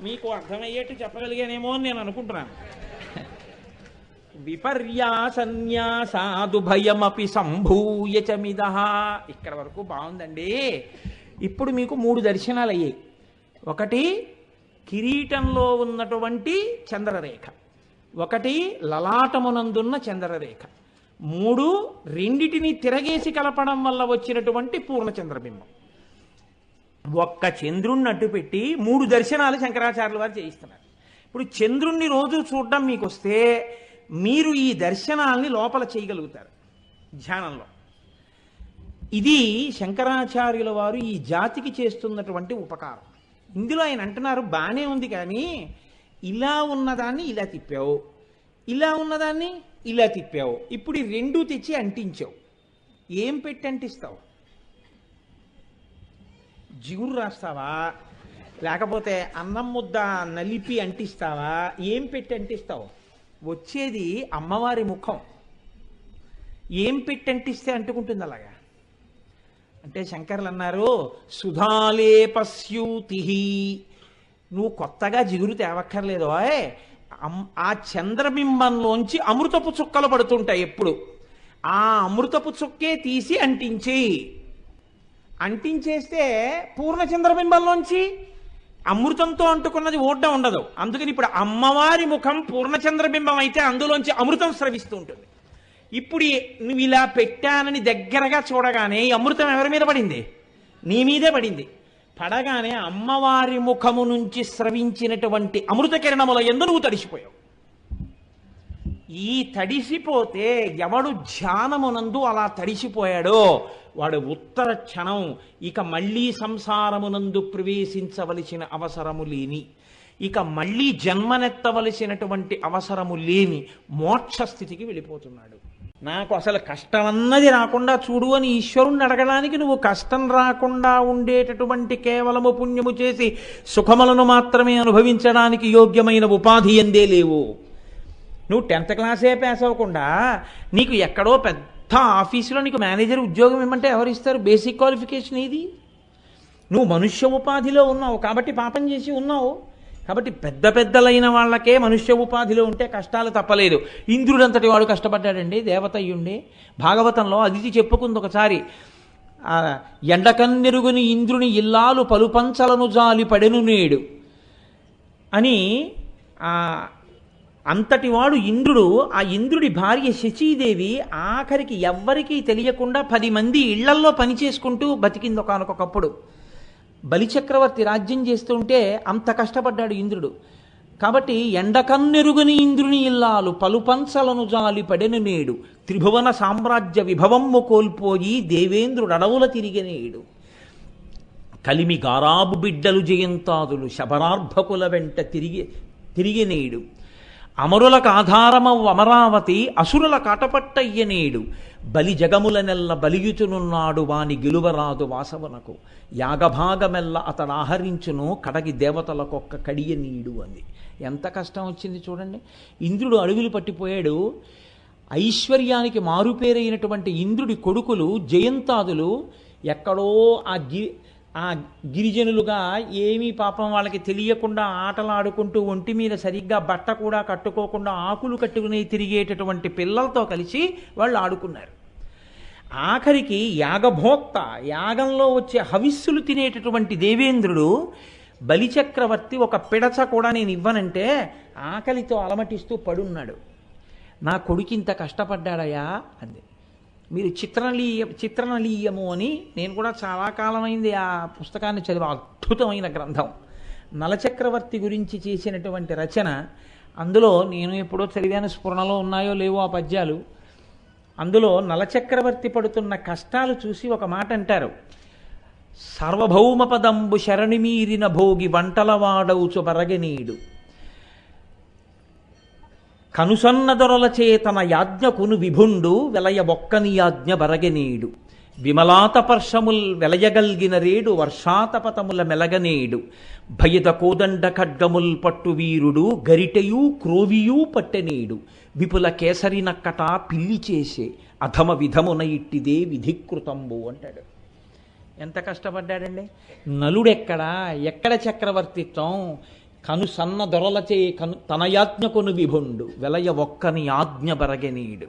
Speaker 1: మీకు అర్థమయ్యేట్టు చెప్పగలిగానేమో అని నేను అనుకుంటున్నాను. విపర్యాసన్యాసాదు భయమపి సంభూయ చమిద. ఇక్కడ వరకు బాగుందండి. ఇప్పుడు మీకు 3 దర్శనాలు అయ్యాయి. ఒకటి కిరీటంలో ఉన్నటువంటి చంద్రరేఖ, ఒకటి లలాటమునందున్న చంద్రరేఖ, 3 రెండిటిని తిరగేసి కలపడం వల్ల వచ్చినటువంటి పూర్ణచంద్రబింబం. ఒక్క చంద్రుణ్ణి అడ్డుపెట్టి 3 దర్శనాలు శంకరాచార్యుల వారు చేయిస్తున్నారు. ఇప్పుడు చంద్రుణ్ణి రోజు చూడడం మీకు వస్తే మీరు ఈ దర్శనాల్ని లోపల చేయగలుగుతారు ధ్యానంలో. ఇది శంకరాచార్యుల వారు ఈ జాతికి చేస్తున్నటువంటి ఉపకారం. ఇందులో ఆయన అంటున్నారు బానే ఉంది, కానీ ఇలా ఉన్నదాన్ని ఇలా తిప్పావు, ఇలా ఉన్నదాన్ని ఇలా తిప్పావు, ఇప్పుడు ఈ 2 తెచ్చి అంటించావు. ఏం పెట్టి అంటిస్తావు? జిగురు రాస్తావా, లేకపోతే అన్నం ముద్ద నలిపి అంటిస్తావా? ఏం పెట్టి అంటిస్తావు? వచ్చేది అమ్మవారి ముఖం. ఏం పెట్టి అంటిస్తే అంటుకుంటుంది అలాగా? అంటే శంకర్లు అన్నారు సుధాలేపస్యూతి, నువ్వు కొత్తగా జిగురు తేవక్కర్లేదు. ఆ చంద్రబింబంలోంచి అమృతపు చుక్కలు పడుతుంటాయి ఎప్పుడు. ఆ అమృతపు చుక్కే తీసి అంటించేస్తే పూర్ణ చంద్రబింబంలోంచి అమృతంతో అంటుకున్నది ఓడ్డ ఉండదు. అందుకని ఇప్పుడు అమ్మవారి ముఖం పూర్ణచంద్రబింబం అయితే అందులోంచి అమృతం స్రవిస్తూ ఉంటుంది. ఇప్పుడు నువ్వు ఇలా పెట్టానని దగ్గరగా చూడగానే ఈ అమృతం ఎవరి మీద పడింది? నీ మీదే పడింది. పడగానే అమ్మవారి ముఖము నుంచి స్రవించినటువంటి అమృత కిరణముల యందు నువ్వు తడిసిపోయావు. ఈ తడిసిపోతే ఎవడు ధ్యానమునందు అలా తడిసిపోయాడో వాడు ఉత్తర క్షణం ఇక మళ్ళీ సంసారమునందు ప్రవేశించవలసిన అవసరము లేని, ఇక మళ్ళీ జన్మనెత్తవలసినటువంటి అవసరము లేని మోక్ష స్థితికి వెళ్ళిపోతున్నాడు. నాకు అసలు కష్టం అన్నది రాకుండా చూడు అని ఈశ్వరుణ్ణి అడగడానికి నువ్వు కష్టం రాకుండా ఉండేటటువంటి కేవలము పుణ్యము చేసి సుఖములను మాత్రమే అనుభవించడానికి యోగ్యమైన ఉపాధి ఎందే లేవు. నువ్వు 10th క్లాసే పాస్ అవ్వకుండా నీకు ఎక్కడో పెద్ద ఆఫీసులో నీకు మేనేజర్ ఉద్యోగం ఇవ్వమంటే ఎవరిస్తారు? బేసిక్ క్వాలిఫికేషన్ ఇది. నువ్వు మనుష్య ఉపాధిలో ఉన్నావు కాబట్టి పాపం చేసి ఉన్నావు. కాబట్టి పెద్ద పెద్దలైన వాళ్ళకే మనుష్య ఉపాధిలో ఉంటే కష్టాలు తప్పలేదు. ఇంద్రుడంతటి వాడు కష్టపడ్డాడండి, దేవత అయ్యుండే. భాగవతంలో అదితి చెప్పుకుంది ఒకసారి, ఎండకన్నెరుగుని ఇంద్రుని ఇల్లాలు పలుపంచలను జాలి పడెను నేడు అని. అంతటి వాడు ఇంద్రుడు. ఆ ఇంద్రుడి భార్య శచీదేవి ఆఖరికి ఎవ్వరికీ తెలియకుండా 10 మంది ఇళ్లల్లో పనిచేసుకుంటూ బతికింది ఒకానొకప్పుడు. బలిచక్రవర్తి రాజ్యం చేస్తుంటే అంత కష్టపడ్డాడు ఇంద్రుడు. కాబట్టి ఎండకన్నెరుగుని ఇంద్రుని ఇల్లాలు పలుపంచలను జాలి పడెను నేడు, త్రిభువన సామ్రాజ్య విభవమ్ము కోల్పోయి దేవేంద్రుడు అడవుల తిరిగినేడు, కలిమి గారాబు బిడ్డలు జయంతాదులు శబరార్భకుల వెంట తిరిగినేడు, అమరులకు ఆధారమవు అమరావతి అసురుల కాటపట్టయ్యనేడు, బలి జగముల నెల్ల బలియుచునున్నాడు వాని గెలువరాదు వాసవనకు, యాగభాగమెల్ల అతడు ఆహరించును కడగి దేవతలకొక్క కడియనీడు అంది. ఎంత కష్టం వచ్చింది చూడండి. ఇంద్రుడు అడవులు పట్టిపోయాడు. ఐశ్వర్యానికి మారుపేరైనటువంటి ఇంద్రుడి కొడుకులు జయంతాదులు ఎక్కడో ఆ గిరిజనులుగా ఏమీ పాపం వాళ్ళకి తెలియకుండా ఆటలాడుకుంటూ ఒంటి మీద సరిగ్గా బట్ట కూడా కట్టుకోకుండా ఆకులు కట్టుకుని తిరిగేటటువంటి పిల్లలతో కలిసి వాళ్ళు ఆడుకున్నారు. ఆఖరికి యాగభోక్త, యాగంలో వచ్చే హవిస్సులు తినేటటువంటి దేవేంద్రుడు బలిచక్రవర్తి ఒక పిడచ కూడా నేను ఇవ్వనంటే ఆకలితో అలమటిస్తూ పడున్నాడు. నా కొడుకింత కష్టపడ్డాడయా అంది. మీరు చిత్రనలీయము అని నేను కూడా చాలా కాలమైంది ఆ పుస్తకాన్ని చదివా. అద్భుతమైన గ్రంథం. నలచక్రవర్తి గురించి చేసినటువంటి రచన. అందులో నేను ఎప్పుడో చదివాను, స్ఫురణలో ఉన్నాయో లేవో ఆ పద్యాలు. అందులో నలచక్రవర్తి పడుతున్న కష్టాలు చూసి ఒక మాట అంటారు, సార్వభౌమపదంబు శరణిమీరిన భోగి వంటలవాడవుచు బరగనీడు, కనుసన్న దొరలచే తన యాజ్ఞకును విభుండు వెలయ ఒక్కని యాజ్ఞ బరగనీడు, విమలాతపర్షముల్ వెలయగల్గిన రేడు వర్షాతపతముల మెలగనేడు, భయద కోదండ ఖడ్గముల్ పట్టు వీరుడు గరిటయూ క్రోవియూ పట్టెనేడు, విపుల కేసరి నక్కట పిల్లి చేసే అధమ విధమున ఇట్టిదే విధికృతంబు అంటాడు. ఎంత కష్టపడ్డాడండి. ఎక్కడ చక్రవర్తిత్వం? కను సన్న దొరలచే తన యాజ్ఞకును విభుండు వెలయ ఒక్కని ఆజ్ఞ బరగనీడు.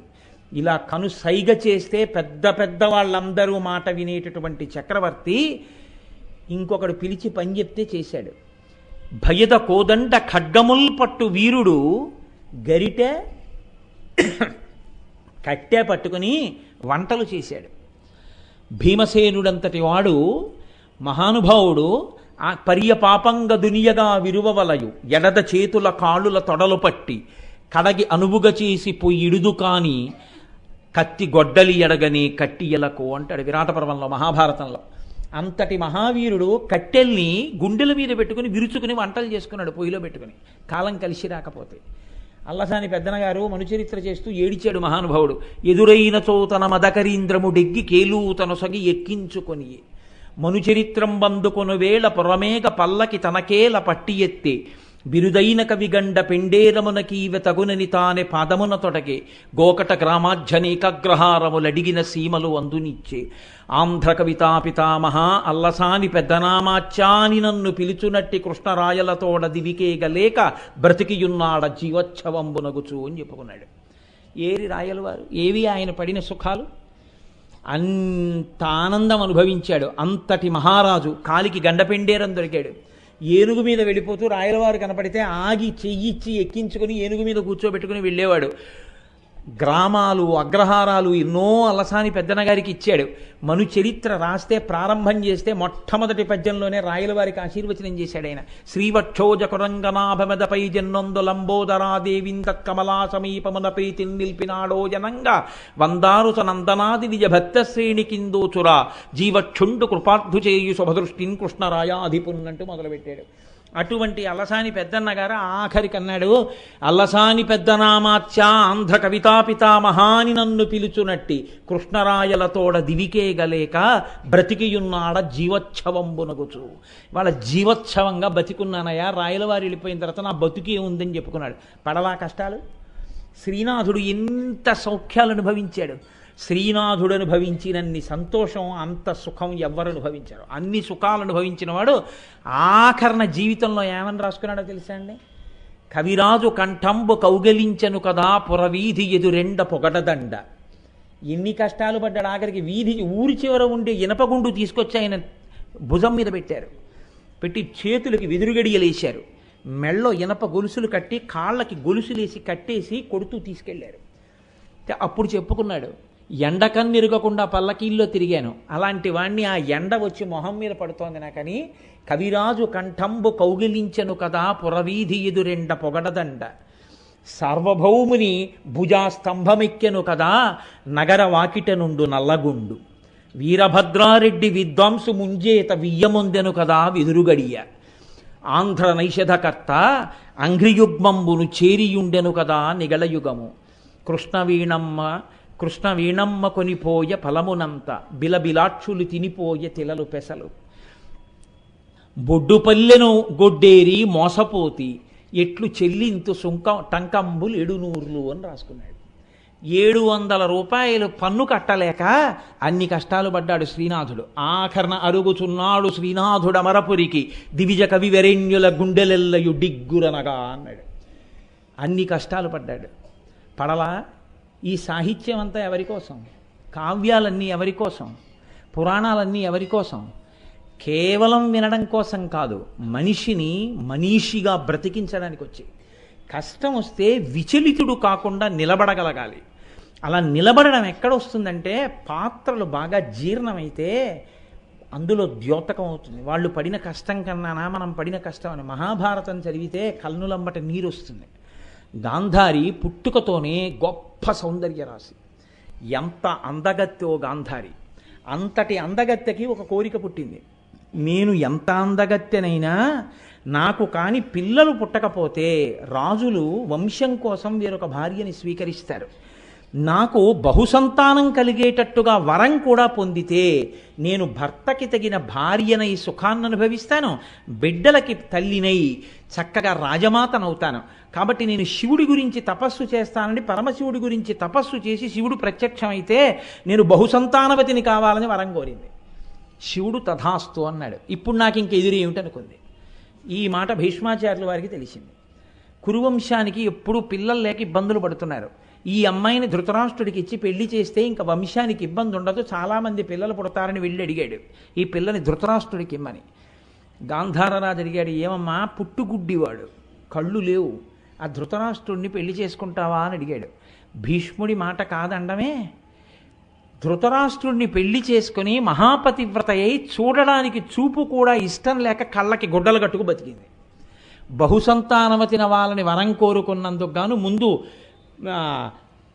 Speaker 1: ఇలా కను సైగ చేస్తే పెద్ద పెద్ద వాళ్ళందరూ మాట వినేటటువంటి చక్రవర్తి ఇంకొకడు పిలిచి పని చెప్తే చేశాడు. భయద కోదండ ఖడ్గముల్ పట్టు వీరుడు గరిటె కట్టె పట్టుకుని వంటలు చేశాడు. భీమసేనుడంతటి వాడు మహానుభావుడు ఆ పర్యపాపంగ దునియగా విరువవలయు ఎడద చేతుల కాళ్ళుల తొడలు పట్టి కడగి అనువుగ చేసి పొయ్యిడుదు కాని కత్తి గొడ్డలి ఎడగని కట్టి ఎలకు అంటాడు విరాట పర్వంలో, మహాభారతంలో. అంతటి మహావీరుడు కట్టెల్ని గుండెల మీద పెట్టుకుని విరుచుకుని వంటలు చేసుకున్నాడు పొయ్యిలో పెట్టుకుని, కాలం కలిసి రాకపోతే. అల్లసాని పెద్దనగారు మనుచరిత్ర చేస్తూ ఏడిచాడు మహానుభావుడు. ఎదురైన చోతన మదకరీంద్రము డెగ్గి కేలూతను సగి ఎక్కించుకొని మనుచరిత్రం బందుకొను వేళ పొరమేగ పల్లకి తనకేల పట్టి ఎత్తే, బిరుదైన కవిగండ పెండేరమునకీవ తగునని తానే పాదమున తొడగే, గోకట గ్రామాధ్యనేకగ్రహారములడిగిన సీమలు అందునిచ్చే, ఆంధ్ర కవితా పితామహ అల్లసాని పెద్దనామాచ్యాని నన్ను పిలుచునట్టి కృష్ణరాయలతోడ దివికేగలేక బ్రతికియున్నాడ జీవోత్సవంబునగుచు అని చెప్పుకున్నాడు. ఏరి రాయలు వారు, ఏవి ఆయన పడిన సుఖాలు? అంత ఆనందం అనుభవించాడు. అంతటి మహారాజు కాలికి గండపెండేరం దొరికాడు. ఏనుగు మీద వెళ్ళిపోతూ రాయలవారు కనపడితే ఆగి చెయ్యిచ్చి ఎక్కించుకుని ఏనుగు మీద కూర్చోబెట్టుకుని వెళ్ళేవాడు. గ్రామాలు అగ్రహారాలు ఎన్నో అలసాని పెద్దనగారికి ఇచ్చాడు. మను చరిత్ర రాస్తే ప్రారంభం చేస్తే మొట్టమొదటి పద్యంలోనే రాయల వారికి ఆశీర్వచనం చేశాడు ఆయన. శ్రీవక్షోజ కురంగనాభమదపై జన్నొందు లంబోదరాదేవింత కమలా సమీపమున ప్రీతిని నిల్పినాడో జనంగా వందారు సనందనాది నిజ భక్త శ్రేణి కిందోచురా జీవక్షుండు కృపార్థు చేయు శుభదృష్టిన్ కృష్ణరాయాధిపున్నట్టు మొదలుపెట్టాడు. అటువంటి అల్లసాని పెద్దన్నగారు ఆఖరికన్నాడు, అల్లసాని పెద్దనామాత్య ఆంధ్ర కవితాపితామహాని నన్ను పిలుచునట్టి కృష్ణరాయలతోడ దివికే గలేక బ్రతికియున్నాడ జీవోత్సవంబునగుచు. వాళ్ళ జీవోత్సవంగా బతికున్నానయ్యా, రాయలవారి వెళ్ళిపోయిన తర్వాత నా బతుకే ఉందని చెప్పుకున్నాడు. పడలా కష్టాలు. శ్రీనాథుడు ఎంత సౌఖ్యాలు అనుభవించాడు. శ్రీనాథుడు అనుభవించినన్ని సంతోషం అంత సుఖం ఎవ్వరు అనుభవించారు. అన్ని సుఖాలు అనుభవించిన వాడు ఆఖరణ జీవితంలో ఏమని రాసుకున్నాడో తెలుసా అండి? కవిరాజు కంఠంబు కౌగలించను కదా పురవీధి ఎదురెండ పొగడదండ. ఎన్ని కష్టాలు పడ్డాడు. ఆఖరికి వీధి ఊరి చివర ఉండే ఇనపగుండు తీసుకొచ్చి ఆయన భుజం మీద పెట్టారు. పెట్టి చేతులకి వెదురుగడియలేశారు. మెళ్ళో ఇనప గొలుసులు కట్టి కాళ్ళకి గొలుసులేసి కట్టేసి కొడుతూ తీసుకెళ్లారు. అప్పుడు చెప్పుకున్నాడు, ఎండకన్నిరగకుండా పల్లకీల్లో తిరిగాను, అలాంటి వాణ్ణి ఆ ఎండ వచ్చి మొహం మీద పడుతోంది నాకని కవిరాజు కంఠంబు కౌగిలించను కదా పురవీధి ఎదురెండ పొగడదండ. సార్వభౌముని భుజాస్తంభమెక్కెను కదా నగర వాకిట నుండు నల్లగుండు. వీరభద్రారెడ్డి విద్వాంసు ముంజేత వియ్యమొందెను కదా వెదురుగడియ. ఆంధ్ర నైషధకర్త అంఘ్రియుగ్మంబును చేరియుండెను కదా నిగళయుగము. కృష్ణవీణమ్మ కొనిపోయ ఫలమునంత బిలబిలాక్షులు తినిపోయ తిలలు పెసలు. బొడ్డుపల్లెను గొడ్డేరి మోసపోతి ఎట్లు చెల్లింతు టంకంబులు 700 అని రాసుకున్నాడు. 700 రూపాయలు పన్ను కట్టలేక అన్ని కష్టాలు పడ్డాడు శ్రీనాథుడు. ఆఖరణ అరుగుచున్నాడు శ్రీనాథుడు అమరపురికి దివిజ కవి వరెణ్యుల గుండెలెల్లయు డిగ్గురనగా అన్నాడు. అన్ని కష్టాలు పడ్డాడు. పడలా. ఈ సాహిత్యం అంతా ఎవరి కోసం? కావ్యాలన్నీ ఎవరి కోసం? పురాణాలన్నీ ఎవరి కోసం? కేవలం వినడం కోసం కాదు, మనిషిని మనీషిగా బ్రతికించడానికి వచ్చి. కష్టం వస్తే విచలితుడు కాకుండా నిలబడగలగాలి. అలా నిలబడడం ఎక్కడొస్తుందంటే పాత్రలు బాగా జీర్ణమైతే అందులో ద్యోతకం అవుతుంది. వాళ్ళు పడిన కష్టం కన్నానా మనం పడిన కష్టం అని. మహాభారతం చదివితే కన్నులంబట నీరు వస్తుంది. గాంధారి పుట్టుకతోనే గొప్ప సౌందర్య రాశి. ఎంత అందగత్తో గాంధారి. అంతటి అందగత్తెకి ఒక కోరిక పుట్టింది, నేను ఎంత అందగత్తెనైనా నాకు కాని పిల్లలు పుట్టకపోతే రాజులు వంశం కోసం వేరొక భార్యని స్వీకరిస్తారు. నాకు బహుసంతానం కలిగేటట్టుగా వరం కూడా పొందితే నేను భర్తకి తగిన భార్యనై సుఖాన్ని అనుభవిస్తాను, బిడ్డలకి తల్లినై చక్కగా రాజమాతనవుతాను. కాబట్టి నేను శివుడి గురించి తపస్సు చేస్తానని పరమశివుడి గురించి తపస్సు చేసి శివుడు ప్రత్యక్షమైతే నేను బహుసంతానవతిని కావాలని వరం కోరింది. శివుడు తథాస్తు అన్నాడు. ఇప్పుడు నాకు ఇంక ఎదురేమిటనుకుంది. ఈ మాట భీష్మాచార్యుల వారికి తెలిసింది. కురువంశానికి ఎప్పుడూ పిల్లలు లేక ఇబ్బందులు పడుతున్నారు. ఈ అమ్మాయిని ధృతరాష్ట్రుడికి ఇచ్చి పెళ్లి చేస్తే ఇంకా వంశానికి ఇబ్బంది ఉండదు, చాలామంది పిల్లలు పుడతారని వెళ్ళి అడిగాడు. ఈ పిల్లని ధృతరాష్ట్రుడికి ఇమ్మని. గాంధారరాజు అడిగాడు, ఏమమ్మా పుట్టుగుడ్డివాడు, కళ్ళు లేవు, ఆ ధృతరాష్ట్రుడిని పెళ్లి చేసుకుంటావా అని అడిగాడు. భీష్ముడి మాట కాదండమే. ధృతరాష్ట్రుడిని పెళ్లి చేసుకుని మహాపతివ్రత అయి చూడడానికి చూపు కూడా ఇష్టం లేక కళ్ళకి గుడ్డలు కట్టుకు బతికింది. బహుసంతానవతిన వాళ్ళని వరం కోరుకున్నందుకు గాను ముందు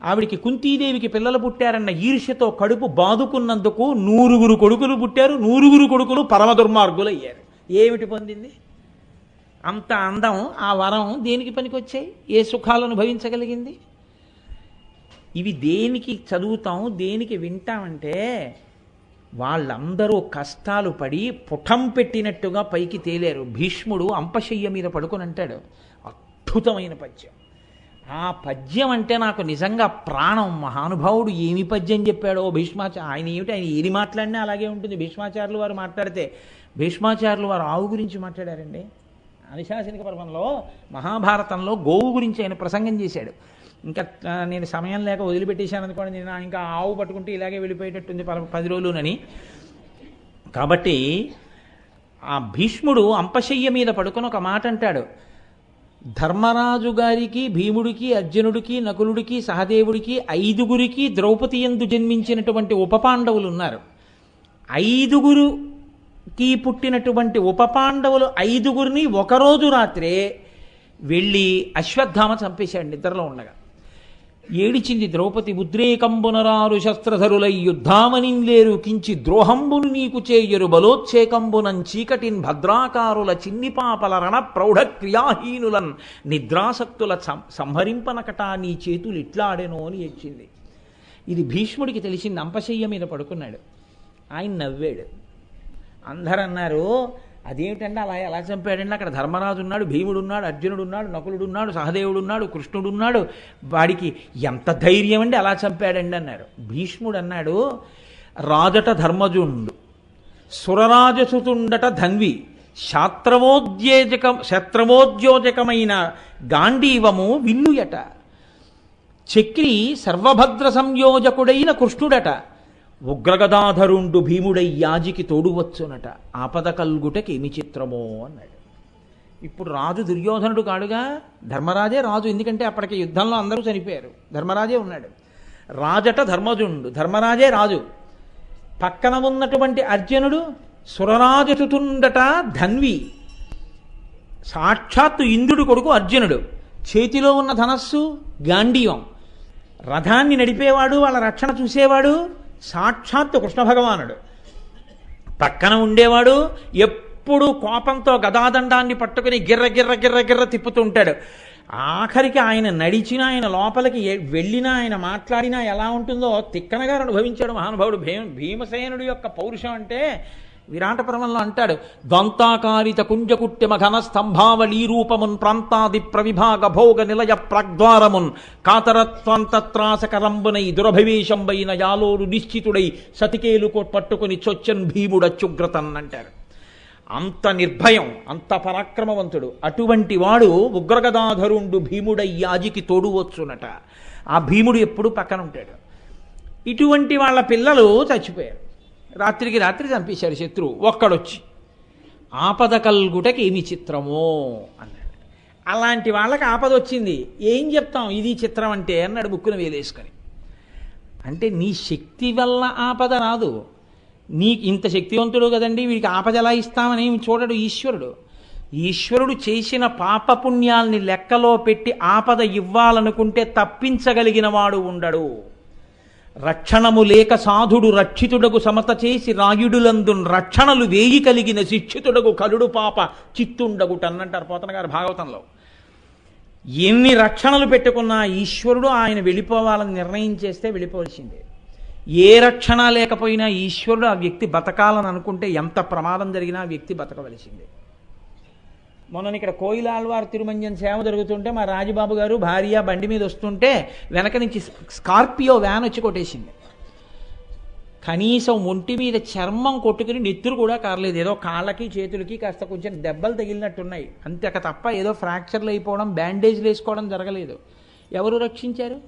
Speaker 1: ఆవిడికి కుంతీదేవికి పిల్లలు పుట్టారన్న ఈర్ష్యతో కడుపు బాదుకున్నందుకు 9 కొడుకులు పుట్టారు. 9 కొడుకులు పరమ దుర్మార్గులు అయ్యారు. ఏమిటి పొందింది? అంత అందం. ఆ వరం దేనికి పనికొచ్చాయి? ఏ సుఖాలు అనుభవించగలిగింది? ఇవి దేనికి చదువుతాం, దేనికి వింటామంటే వాళ్ళందరూ కష్టాలు పడి పుటం పెట్టినట్టుగా పైకి తేలేరు. భీష్ముడు అంపశయ్య మీద పడుకుని అంటాడు, అద్భుతమైన పద్యం. ఆ పద్యం అంటే నాకు నిజంగా ప్రాణం. మహానుభావుడు ఏమి పద్యం చెప్పాడో భీష్మాచార్య. ఆయన ఏమిటి, ఆయన ఏది మాట్లాడినా అలాగే ఉంటుంది. భీష్మాచార్యులు వారు మాట్లాడితే భీష్మాచార్యులు వారు ఆవు గురించి మాట్లాడారండి. అనుశాసనిక పర్వంలో మహాభారతంలో గోవు గురించి ఆయన ప్రసంగం చేశాడు. ఇంకా నేను సమయం లేక వదిలిపెట్టేశాను అనుకోండి, నేను ఇంకా ఆవు పట్టుకుంటే ఇలాగే వెళ్ళిపోయేటట్టుంది 10 రోజులునని. కాబట్టి ఆ భీష్ముడు అంపశయ్య మీద పడుకొని ఒక మాట అంటాడు, ధర్మరాజు గారికి, భీముడికి, అర్జునుడికి, నకులుడికి, సహదేవుడికి, 5గురికి ద్రౌపది యందు జన్మించినటువంటి ఉపపాండవులు ఉన్నారు. 5గురికి పుట్టినటువంటి ఉపపాండవులు 5గురిని ఒకరోజు రాత్రే వెళ్ళి అశ్వత్థామ చంపేశాడు నిద్రలో ఉండగా. ఏడిచింది ద్రౌపది. ఉద్రేకంబునరారు శస్త్రధరులై యుద్ధామనింలేరు కించి ద్రోహంబును నీకు చేయరు బలోచ్చేకంబునం చీకటిన్ భద్రాకారుల చిన్నిపాపల రణ ప్రౌఢ క్రియాహీనులన్ నిద్రాసక్తుల సంహరింపనకటా నీ చేతులు ఇట్లాడెనో అని ఏడ్చింది. ఇది భీష్ముడికి తెలిసింది. అంపశయ్య మీద పడుకున్నాడు. ఆయన నవ్వాడు. అందరూ అన్నారు, అదేమిటంటే అలా ఎలా చంపాడండి? అక్కడ ధర్మరాజు ఉన్నాడు, భీముడు ఉన్నాడు, అర్జునుడు ఉన్నాడు, నకులుడు ఉన్నాడు, సహదేవుడు ఉన్నాడు, కృష్ణుడు ఉన్నాడు, వాడికి ఎంత ధైర్యం అండి అలా చంపాడండి అన్నారు. భీష్ముడు అన్నాడు, రాజట ధర్మజుండు, సురరాజసుతుండట ధన్వి, శత్రవోద్యోజకమైన గాంధీవము విల్లుయట, చక్రి సర్వభద్ర సంయోజకుడైన కృష్ణుడట, ఉగ్రగదాధరుండు భీముడై యాజికి తోడువచ్చునట, ఆపద కల్గుటకేమి చిత్రమో అన్నాడు. ఇప్పుడు రాజు దుర్యోధనుడు కాడుగా, ధర్మరాజే రాజు. ఎందుకంటే అప్పటికి యుద్ధంలో అందరూ చనిపోయారు, ధర్మరాజే ఉన్నాడు. రాజట ధర్మజుండు, ధర్మరాజే రాజు. పక్కన ఉన్నటువంటి అర్జునుడు సురరాజసుతుండట ధన్వి, సాక్షాత్తు ఇంద్రుడు కొడుకు అర్జునుడు. చేతిలో ఉన్న ధనస్సు గాంధీవం, రథాన్ని నడిపేవాడు, వాళ్ళ రక్షణ చూసేవాడు సాక్షాత్తు కృష్ణ భగవానుడు. పక్కన ఉండేవాడు ఎప్పుడు కోపంతో గదాదండాన్ని పట్టుకుని గిర్ర గిర్ర గిర్ర గిర్ర తిప్పుతూ ఉంటాడు. ఆఖరికి ఆయన నడిచినా, ఆయన లోపలికి వెళ్ళినా, ఆయన మాట్లాడినా ఎలా ఉంటుందో తిక్కనగా అనుభవించాడు మహానుభావుడు. భీమసేనుడి యొక్క పౌరుషం అంటే విరాట పర్వంలో అంటాడు, దంతాకారిత కుంజకుట్యమ ఘన స్తంభావళీ రూపమున్ ప్రాంతాది ప్రవిభాగ భోగ నిలయ ప్రాగ్ద్వారమున్ కాతరత్వంతత్రాసకరంబునై దురభివేశంబైన యాలోరు నిశ్చితుడై సతికేలు పట్టుకుని చొచ్చన్ భీముడచ్చుగ్రతన్ అంటారు. అంత నిర్భయం, అంత పరాక్రమవంతుడు. అటువంటి వాడు ఉగ్రగదాధరుండు భీముడై యాజికి తోడువచ్చునట. ఆ భీముడు ఎప్పుడు పక్కన ఉంటాడు. ఇటువంటి వాళ్ళ పిల్లలు చచ్చిపోయారు. రాత్రికి రాత్రి చంపేశారు శత్రువు. ఒక్కడొచ్చి ఆపద కల్గుటకి ఏమి చిత్రమో అన్నాడు. అలాంటి వాళ్ళకి ఆపద వచ్చింది, ఏం చెప్తాం ఇది చిత్రం అంటే అన్నాడు ముక్కున వేలేసుకొని. అంటే నీ శక్తి వల్ల ఆపద రాదు. నీ ఇంత శక్తివంతుడు కదండి, వీడికి ఆపద ఎలా ఇస్తామని చూడడు ఈశ్వరుడు. ఈశ్వరుడు చేసిన పాపపుణ్యాల్ని లెక్కలో పెట్టి ఆపద ఇవ్వాలనుకుంటే తప్పించగలిగిన వాడు ఉండడు. రక్షణము లేక సాధుడు రక్షితుడకు సమత చేసి రాయుడులందున్ రక్షణలు వేయి కలిగిన శిక్షితుడకు కలుడు పాప చిత్తుండగుటన్నంటారు పోతన గారు భాగవతంలో. ఎన్ని రక్షణలు పెట్టుకున్నా ఈశ్వరుడు ఆయన వెళ్ళిపోవాలని నిర్ణయం చేస్తే వెళ్ళిపోవలసిందే. ఏ రక్షణ లేకపోయినా ఈశ్వరుడు ఆ వ్యక్తి బతకాలని అనుకుంటే ఎంత ప్రమాదం జరిగినా ఆ వ్యక్తి బతకవలసిందే. మొన్న ఇక్కడ కోయిలాల్వార్ తిరుమంజన్ సేవ జరుగుతుంటే మా రాజబాబు గారు భార్య బండి మీద వస్తుంటే వెనక నుంచి స్కార్పియో వ్యాన్ వచ్చి కొట్టేసింది. కనీసం ఒంటి మీద చర్మం కొట్టుకుని నెత్తురు కూడా కారలేదు. ఏదో కాళ్ళకి చేతులకి కాస్త కొంచెం దెబ్బలు తగిలినట్టున్నాయి అంతే తప్ప ఏదో ఫ్రాక్చర్లు అయిపోవడం, బ్యాండేజ్లు వేసుకోవడం జరగలేదు. ఎవరు రక్షించారు?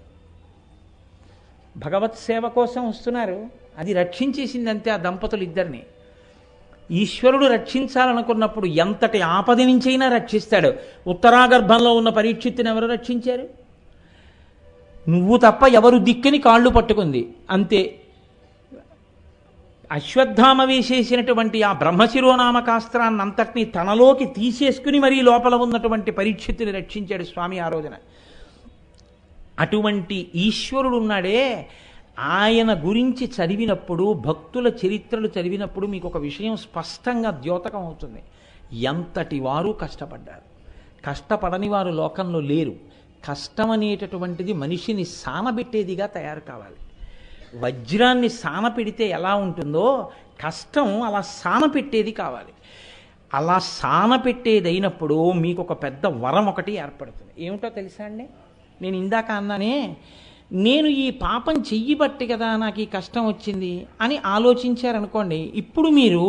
Speaker 1: భగవత్ సేవ కోసం వస్తున్నారు, అది రక్షించేసింది అంతే ఆ దంపతులు ఇద్దరిని. ఈశ్వరుడు రక్షించాలనుకున్నప్పుడు ఎంతటి ఆపద నుంచైనా రక్షిస్తాడు. ఉత్తరాగర్భంలో ఉన్న పరీక్షిత్తుని ఎవరు రక్షించారు? నువ్వు తప్ప ఎవరు దిక్కని కాళ్ళు పట్టుకుంది అంతే. అశ్వత్థామ వేసేసినటువంటి ఆ బ్రహ్మశిరోనామకాస్త్రాన్ని అంతటినీ తనలోకి తీసేసుకుని మరీ లోపల ఉన్నటువంటి పరీక్షిత్తుని రక్షించాడు స్వామి ఆ రోజున. అటువంటి ఈశ్వరుడు ఉన్నాడే, ఆయన గురించి చదివినప్పుడు, భక్తుల చరిత్రలు చదివినప్పుడు మీకు ఒక విషయం స్పష్టంగా ద్యోతకం అవుతుంది. ఎంతటి వారు కష్టపడ్డారు. కష్టపడని వారు లోకంలో లేరు. కష్టం అనేటటువంటిది మనిషిని సానబెట్టేదిగా తయారు కావాలి. వజ్రాన్ని సానపెడితే ఎలా ఉంటుందో కష్టం అలా సానపెట్టేది కావాలి. అలా సానపెట్టేదైనప్పుడు మీకు ఒక పెద్ద వరం ఒకటి ఏర్పడుతుంది. ఏమిటో తెలుసా అండి? నేను ఇందాక అన్నానే, నేను ఈ పాపం చెయ్యబట్టి కదా నాకు ఈ కష్టం వచ్చింది అని ఆలోచించారనుకోండి, ఇప్పుడు మీరు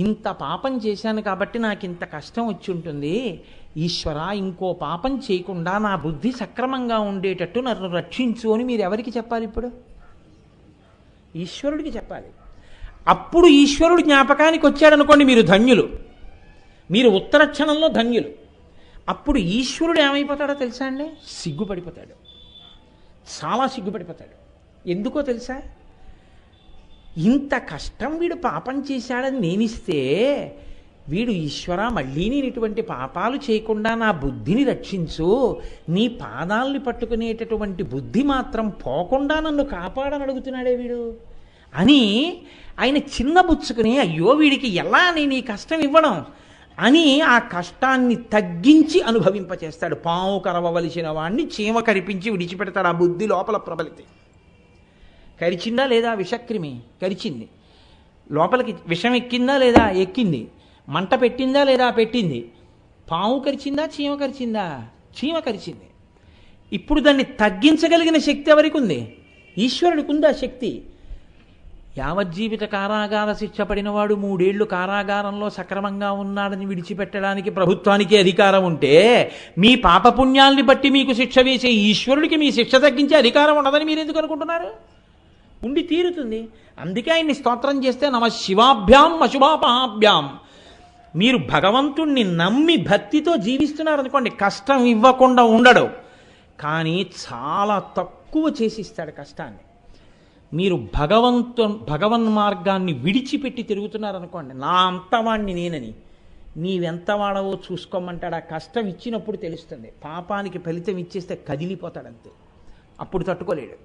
Speaker 1: ఇంత పాపం చేశాను కాబట్టి నాకు ఇంత కష్టం వచ్చి ఉంటుంది, ఈశ్వర ఇంకో పాపం చేయకుండా నా బుద్ధి సక్రమంగా ఉండేటట్టు నన్ను రక్షించు అని మీరు ఎవరికి చెప్పాలి? ఇప్పుడు ఈశ్వరుడికి చెప్పాలి. అప్పుడు ఈశ్వరుడు జ్ఞాపకానికి వచ్చాడనుకోండి, మీరు ధన్యులు, మీరు ఉత్తరక్షణంలో ధన్యులు. అప్పుడు ఈశ్వరుడు ఏమైపోతాడో తెలుసా అండి? సిగ్గుపడిపోతాడు, చాలా సిగ్గుపడిపోతాడు. ఎందుకో తెలుసా? ఇంత కష్టం వీడు పాపం చేశాడని నేనిస్తే, వీడు ఈశ్వర మళ్ళీ నేను ఇటువంటి పాపాలు చేయకుండా నా బుద్ధిని రక్షించు, నీ పాదాలని పట్టుకునేటటువంటి బుద్ధి మాత్రం పోకుండా నన్ను కాపాడని అడుగుతున్నాడే వీడు అని ఆయన చిన్నబుచ్చుకుని, అయ్యో వీడికి ఎలా నేను ఈ కష్టం ఇవ్వడం అని ఆ కష్టాన్ని తగ్గించి అనుభవింపచేస్తాడు. పాము కరవవలసిన వాడిని చీమ కరిపించి విడిచిపెడతాడు. ఆ బుద్ధి లోపల ప్రబలితే కరిచిందా లేదా? విషక్రిమి కరిచింది. లోపలికి విషం ఎక్కిందా లేదా? ఎక్కింది. మంట పెట్టిందా లేదా? పెట్టింది. పాము కరిచిందా? చీమ కరిచిందా? చీమ కరిచింది. ఇప్పుడు దాన్ని తగ్గించగలిగిన శక్తి ఎవరికి ఉంది? ఈశ్వరుడికి ఉందా శక్తి? యావజ్జీవిత కారాగార శిక్ష పడినవాడు 3 ఏళ్లు కారాగారంలో సక్రమంగా ఉన్నాడని విడిచిపెట్టడానికి ప్రభుత్వానికి అధికారం ఉంటే, మీ పాపపుణ్యాల్ని బట్టి మీకు శిక్ష వేసే ఈశ్వరుడికి మీ శిక్ష తగ్గించే అధికారం ఉండదని మీరు ఎందుకు అనుకుంటున్నారు? ఉండి తీరుతుంది. అందుకే ఆయన్ని స్తోత్రం చేస్తే నమ శివాభ్యాం అశుభాపహాభ్యాం. మీరు భగవంతుణ్ణి నమ్మి భక్తితో జీవిస్తున్నారనుకోండి, కష్టం ఇవ్వకుండా ఉండడు, కానీ చాలా తక్కువ చేసిస్తాడు కష్టాన్ని. మీరు భగవన్ మార్గాన్ని విడిచిపెట్టి తిరుగుతున్నారనుకోండి, నా అంతవాణ్ణి నేనని, నీవెంత వాడవో చూసుకోమంటాడు. ఆ కష్టం ఇచ్చినప్పుడు తెలుస్తుంది. పాపానికి ఫలితం ఇచ్చేస్తే కదిలిపోతాడంతే, అప్పుడు తట్టుకోలేడు.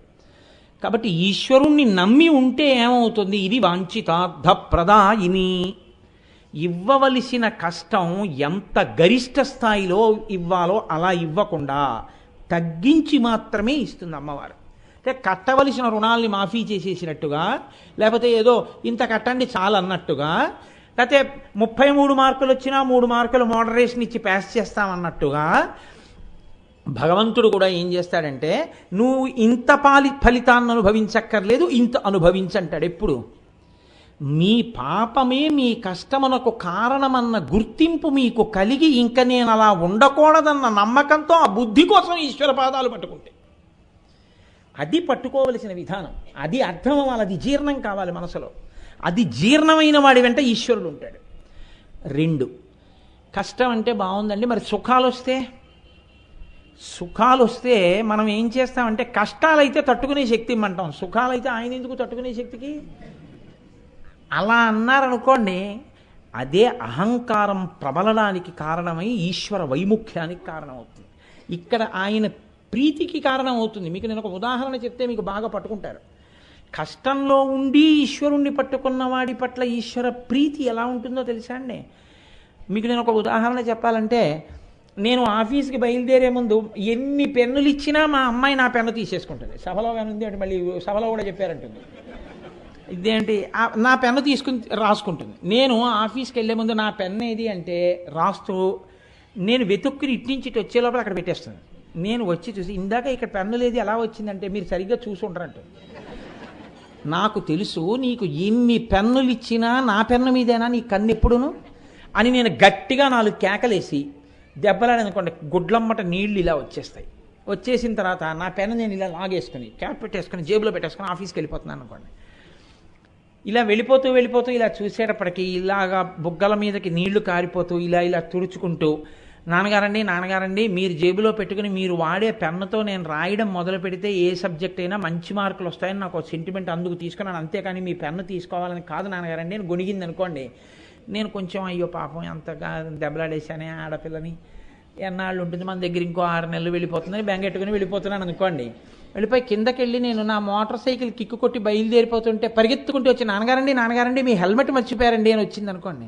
Speaker 1: కాబట్టి ఈశ్వరుణ్ణి నమ్మి ఉంటే ఏమవుతుంది? ఇది వాంఛితార్థ ప్రదాయిని. ఇవ్వవలసిన కష్టం ఎంత గరిష్ట స్థాయిలో ఇవ్వాలో అలా ఇవ్వకుండా తగ్గించి మాత్రమే ఇస్తుంది అమ్మవారు. అంటే కట్టవలసిన రుణాల్ని మాఫీ చేసేసినట్టుగా, లేకపోతే ఏదో ఇంత కట్టండి చాలు అన్నట్టుగా, లేకపోతే 33 మార్కులు వచ్చినా 3 మార్కులు మోడరేషన్ ఇచ్చి పాస్ చేస్తామన్నట్టుగా భగవంతుడు కూడా ఏం చేస్తాడంటే, నువ్వు ఇంత ఫలితాన్ని అనుభవించక్కర్లేదు, ఇంత అనుభవించంటాడు. ఎప్పుడు? మీ పాపమే మీ కష్టమునకు కారణమన్న గుర్తింపు మీకు కలిగి, ఇంక నేను అలా ఉండకూడదన్న నమ్మకంతో ఆ బుద్ధి కోసం ఈశ్వర పాదాలు పట్టుకుంటే, అది పట్టుకోవలసిన విధానం. అది అర్థం అవ్వాలి, అది జీర్ణం కావాలి మనసులో. అది జీర్ణమైన వాడి వెంట ఈశ్వరుడు ఉంటాడు. 2, కష్టం అంటే బాగుందండి, మరి సుఖాలు వస్తే మనం ఏం చేస్తామంటే, కష్టాలైతే తట్టుకునే శక్తి ఇమ్మంటాం, సుఖాలైతే ఆయన ఎందుకు తట్టుకునే శక్తికి? అలా అన్నారనుకోండి, అదే అహంకారం ప్రబలడానికి కారణమై ఈశ్వర వైముఖ్యానికి కారణమవుతుంది. ఇక్కడ ఆయన ప్రీతికి కారణం అవుతుంది. మీకు నేను ఒక ఉదాహరణ చెప్తే మీకు బాగా పట్టుకుంటారు. కష్టంలో ఉండి ఈశ్వరుణ్ణి పట్టుకున్న వాడి పట్ల ఈశ్వర ప్రీతి ఎలా ఉంటుందో తెలుసా అండి? మీకు నేను ఒక ఉదాహరణ చెప్పాలంటే, నేను ఆఫీస్కి బయలుదేరే ముందు ఎన్ని పెన్నులు ఇచ్చినా మా అమ్మాయి నా పెన్ను తీసేసుకుంటుంది. సభలో కానీ ఉంది అంటే, మళ్ళీ సభలో కూడా చెప్పారంటుంది, ఇదేంటి నా పెన్ను తీసుకుని రాసుకుంటుంది. నేను ఆఫీస్కి వెళ్ళే ముందు నా పెన్ను ఏది అంటే రాస్తూ, నేను వెతుక్కుని ఇట్టించి వచ్చే లోపల అక్కడ పెట్టేస్తాను. నేను వచ్చి చూసి, ఇందాక ఇక్కడ పెన్ను లేదు ఎలా వచ్చిందంటే, మీరు సరిగ్గా చూసి ఉంటారంట. నాకు తెలుసు నీకు ఎన్ని పెన్నులు ఇచ్చినా నా పెన్ను మీదేనా నీ కన్ను ఎప్పుడును అని నేను గట్టిగా 4 కేకలేసి దెబ్బలాడనుకోండి, గుడ్లమ్మట నీళ్లు ఇలా వచ్చేస్తాయి. వచ్చేసిన తర్వాత నా పెన్ను నేను ఇలా లాగేసుకుని క్యాప్ పెట్టేసుకుని జేబులో పెట్టేసుకుని ఆఫీస్కి వెళ్ళిపోతున్నాను అనుకోండి. ఇలా వెళ్ళిపోతూ ఇలా చూసేటప్పటికి ఇలాగా బుగ్గల మీదకి నీళ్లు కారిపోతూ ఇలా తుడుచుకుంటూ, నాన్నగారండి మీరు జేబులో పెట్టుకుని మీరు వాడే పెన్నుతో నేను రాయడం మొదలు పెడితే ఏ సబ్జెక్ట్ అయినా మంచి మార్కులు వస్తాయని నాకు సెంటిమెంట్, అందుకు తీసుకున్నాను, అంతేకాని మీ పెన్ను తీసుకోవాలని కాదు నాన్నగారండి. నేను గొణిగింది అనుకోండి, నేను కొంచెం అయ్యో పాపం ఎంతగా దెబ్బలాడేశానే ఆడపిల్లని, ఎన్నాళ్ళు ఉంటుంది మన దగ్గర, ఇంకో 6 నెలలు వెళ్ళిపోతుందని బెంగెట్టుకుని వెళ్ళిపోతున్నాను అనుకోండి. వెళ్ళిపోయి కిందకి వెళ్ళి నేను నా మోటార్ సైకిల్ కిక్కు కొట్టి బయలుదేరిపోతుంటే పరిగెత్తుకుంటూ వచ్చి, నాన్నగారండి మీ హెల్మెట్ మర్చిపోయారండి అని వచ్చింది అనుకోండి.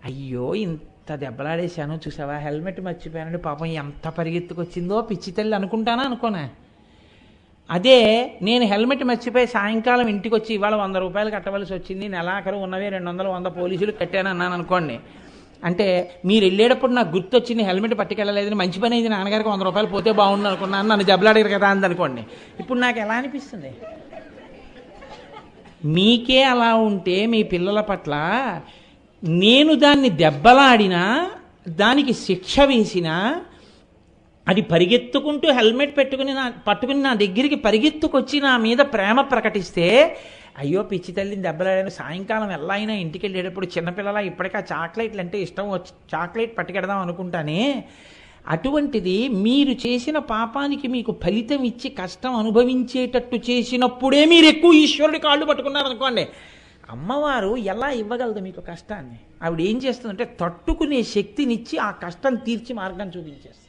Speaker 1: అయ్యో ఇంత దెబ్బలాడేశాను చూసావా, హెల్మెట్ మర్చిపోయానండి, పాపం ఎంత పరిగెత్తుకొచ్చిందో పిచ్చి తల్లి అనుకుంటానా అనుకోనా? అదే నేను హెల్మెట్ మర్చిపోయి సాయంకాలం ఇంటికి వచ్చి ఇవాళ 100 రూపాయలు కట్టవలసి వచ్చింది, నెలాఖరు ఉన్నవే 200 100 పోలీసులు కట్టాను అన్నాను అనుకోండి. అంటే మీరు వెళ్ళేటప్పుడు నాకు గుర్తొచ్చింది హెల్మెట్ పట్టుకెళ్ళలేదని, మంచి పని అయింది, నాన్నగారికి 100 రూపాయలు పోతే బాగుండు అనుకున్నాను, నన్ను దెబ్బలాడారు కదా అందనుకోండి. ఇప్పుడు నాకు ఎలా అనిపిస్తుంది? మీకే అలా ఉంటే మీ పిల్లల పట్ల నేను దాన్ని దెబ్బలాడినా, దానికి శిక్ష వేసినా, అది పరిగెత్తుకుంటూ హెల్మెట్ పట్టుకుని నా దగ్గరికి పరిగెత్తుకొచ్చి నా మీద ప్రేమ ప్రకటిస్తే, అయ్యో పిచ్చి తల్లిని దెబ్బలాడాను, సాయంకాలం ఎలా అయినా ఇంటికి వెళ్ళేటప్పుడు చిన్నపిల్లల ఇప్పటికీ ఆ చాక్లెట్లు అంటే ఇష్టం వచ్చి చాక్లెట్ పట్టుకెడదాం అనుకుంటానే, అటువంటిది మీరు చేసిన పాపానికి మీకు ఫలితం ఇచ్చి కష్టం అనుభవించేటట్టు చేసినప్పుడే మీరు ఎక్కువ ఈశ్వరుడి కాళ్ళు పట్టుకున్నారనుకోండి, అమ్మవారు ఎలా ఇవ్వగలదు మీకు కష్టాన్ని? ఆవిడ ఏం చేస్తుందంటే తట్టుకునే శక్తినిచ్చి ఆ కష్టం తీర్చి మార్గం చూపించేస్తుంది.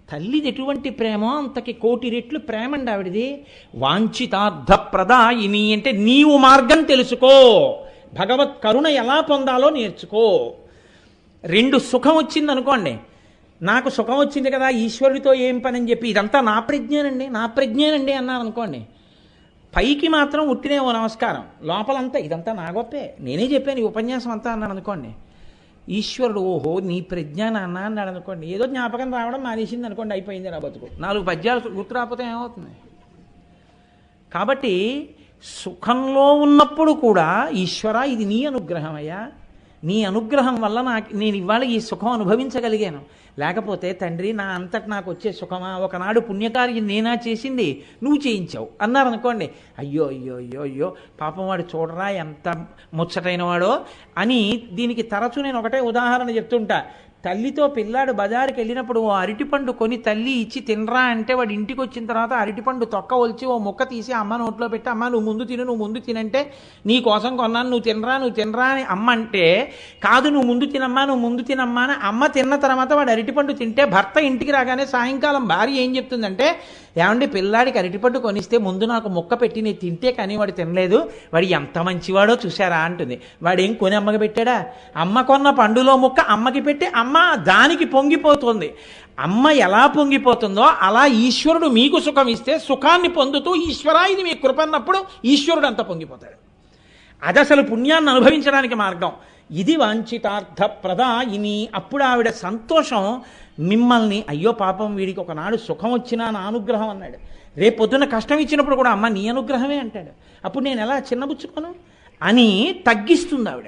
Speaker 1: తల్లిది ఎటువంటి ప్రేమో అంతకి 1,000,000 రెట్లు ప్రేమ అండి ఆవిడది. వాంఛితార్థ ప్రదాయిని అంటే నీవు మార్గం తెలుసుకో, భగవత్ కరుణ ఎలా పొందాలో నేర్చుకో. 2 సుఖం వచ్చింది అనుకోండి, నాకు సుఖం వచ్చింది కదా ఈశ్వరుడితో ఏం పని అని చెప్పి ఇదంతా నా ప్రజ్ఞానండి అన్నారు అనుకోండి, పైకి మాత్రం ఉట్టినే ఓ నమస్కారం, లోపలంతా ఇదంతా నా గొప్పే, నేనే చెప్పాను ఈ ఉపన్యాసం అంతా అన్నాడు అనుకోండి. ఈశ్వరుడు ఓహో నీ ప్రజ్ఞ నాన్న అన్నాడు అనుకోండి, ఏదో జ్ఞాపకం రావడం మానేసింది అనుకోండి, అయిపోయింది నా బతుకు. 4 పద్యాలు గుర్తు రాకపోతే ఏమవుతుంది? కాబట్టి సుఖంలో ఉన్నప్పుడు కూడా ఈశ్వర ఇది నీ అనుగ్రహమయ్యా, నీ అనుగ్రహం వల్ల నేను ఇవాళ ఈ సుఖం అనుభవించగలిగాను. లేకపోతే తండ్రి నా అంతటి నాకు వచ్చే సుఖమా, ఒకనాడు పుణ్యకార్యం నేనా చేసింది, నువ్వు చేయించావు అన్నారనుకోండి, అయ్యో అయ్యో అయ్యో అయ్యో పాపం వాడు చూడరా ఎంత ముచ్చటైన వాడో అని. దీనికి తరచూ నేను ఒకటే ఉదాహరణ చెప్తుంటా. తల్లితో పిల్లాడు బజారుకి వెళ్ళినప్పుడు ఓ అరటిపండు కొని తల్లి ఇచ్చి తినరా అంటే వాడు ఇంటికి వచ్చిన తర్వాత అరటిపండు తొక్క ఒలిచి ఓ ముక్క తీసి అమ్మ నోట్లో పెట్టి, అమ్మ నువ్వు ముందు తినంటే నీ కోసం కొన్నాను నువ్వు తినరా అని అమ్మ అంటే, కాదు నువ్వు ముందు తినమ్మా అని అమ్మ తిన్న తర్వాత వాడు అరటిపండు తింటే, భర్త ఇంటికి రాగానే సాయంకాలం భార్య ఏం చెప్తుందంటే, ఏమండి పిల్లాడికి అరటిపండు కొనిస్తే ముందు నాకు ముక్క పెట్టి నేను తింటే కానీ వాడు తినలేదు, వాడు ఎంత మంచివాడో చూశారా అంటుంది. వాడేం కొని అమ్మకి పెట్టాడా? అమ్మ కొన్న పండులో ముక్క అమ్మకి పెట్టి అమ్మ దానికి పొంగిపోతుంది. అమ్మ ఎలా పొంగిపోతుందో అలా ఈశ్వరుడు మీకు సుఖం ఇస్తే సుఖాన్ని పొందుతూ ఈశ్వరా ఇది మీ కృప అన్నప్పుడు ఈశ్వరుడు అంత పొంగిపోతాడు. అది అసలు పుణ్యాన్ని అనుభవించడానికి మార్గం. ఇది వాంఛితార్థ ప్రదాయిని. అప్పుడు ఆవిడ సంతోషం మిమ్మల్ని, అయ్యో పాపం వీడికి ఒకనాడు సుఖం వచ్చినా నా అనుగ్రహం అన్నాడు, రేపు పొద్దున్న కష్టం ఇచ్చినప్పుడు కూడా అమ్మ నీ అనుగ్రహమే అంటాడు, అప్పుడు నేను ఎలా చిన్నబుచ్చుకోను అని తగ్గిస్తుంది ఆవిడ.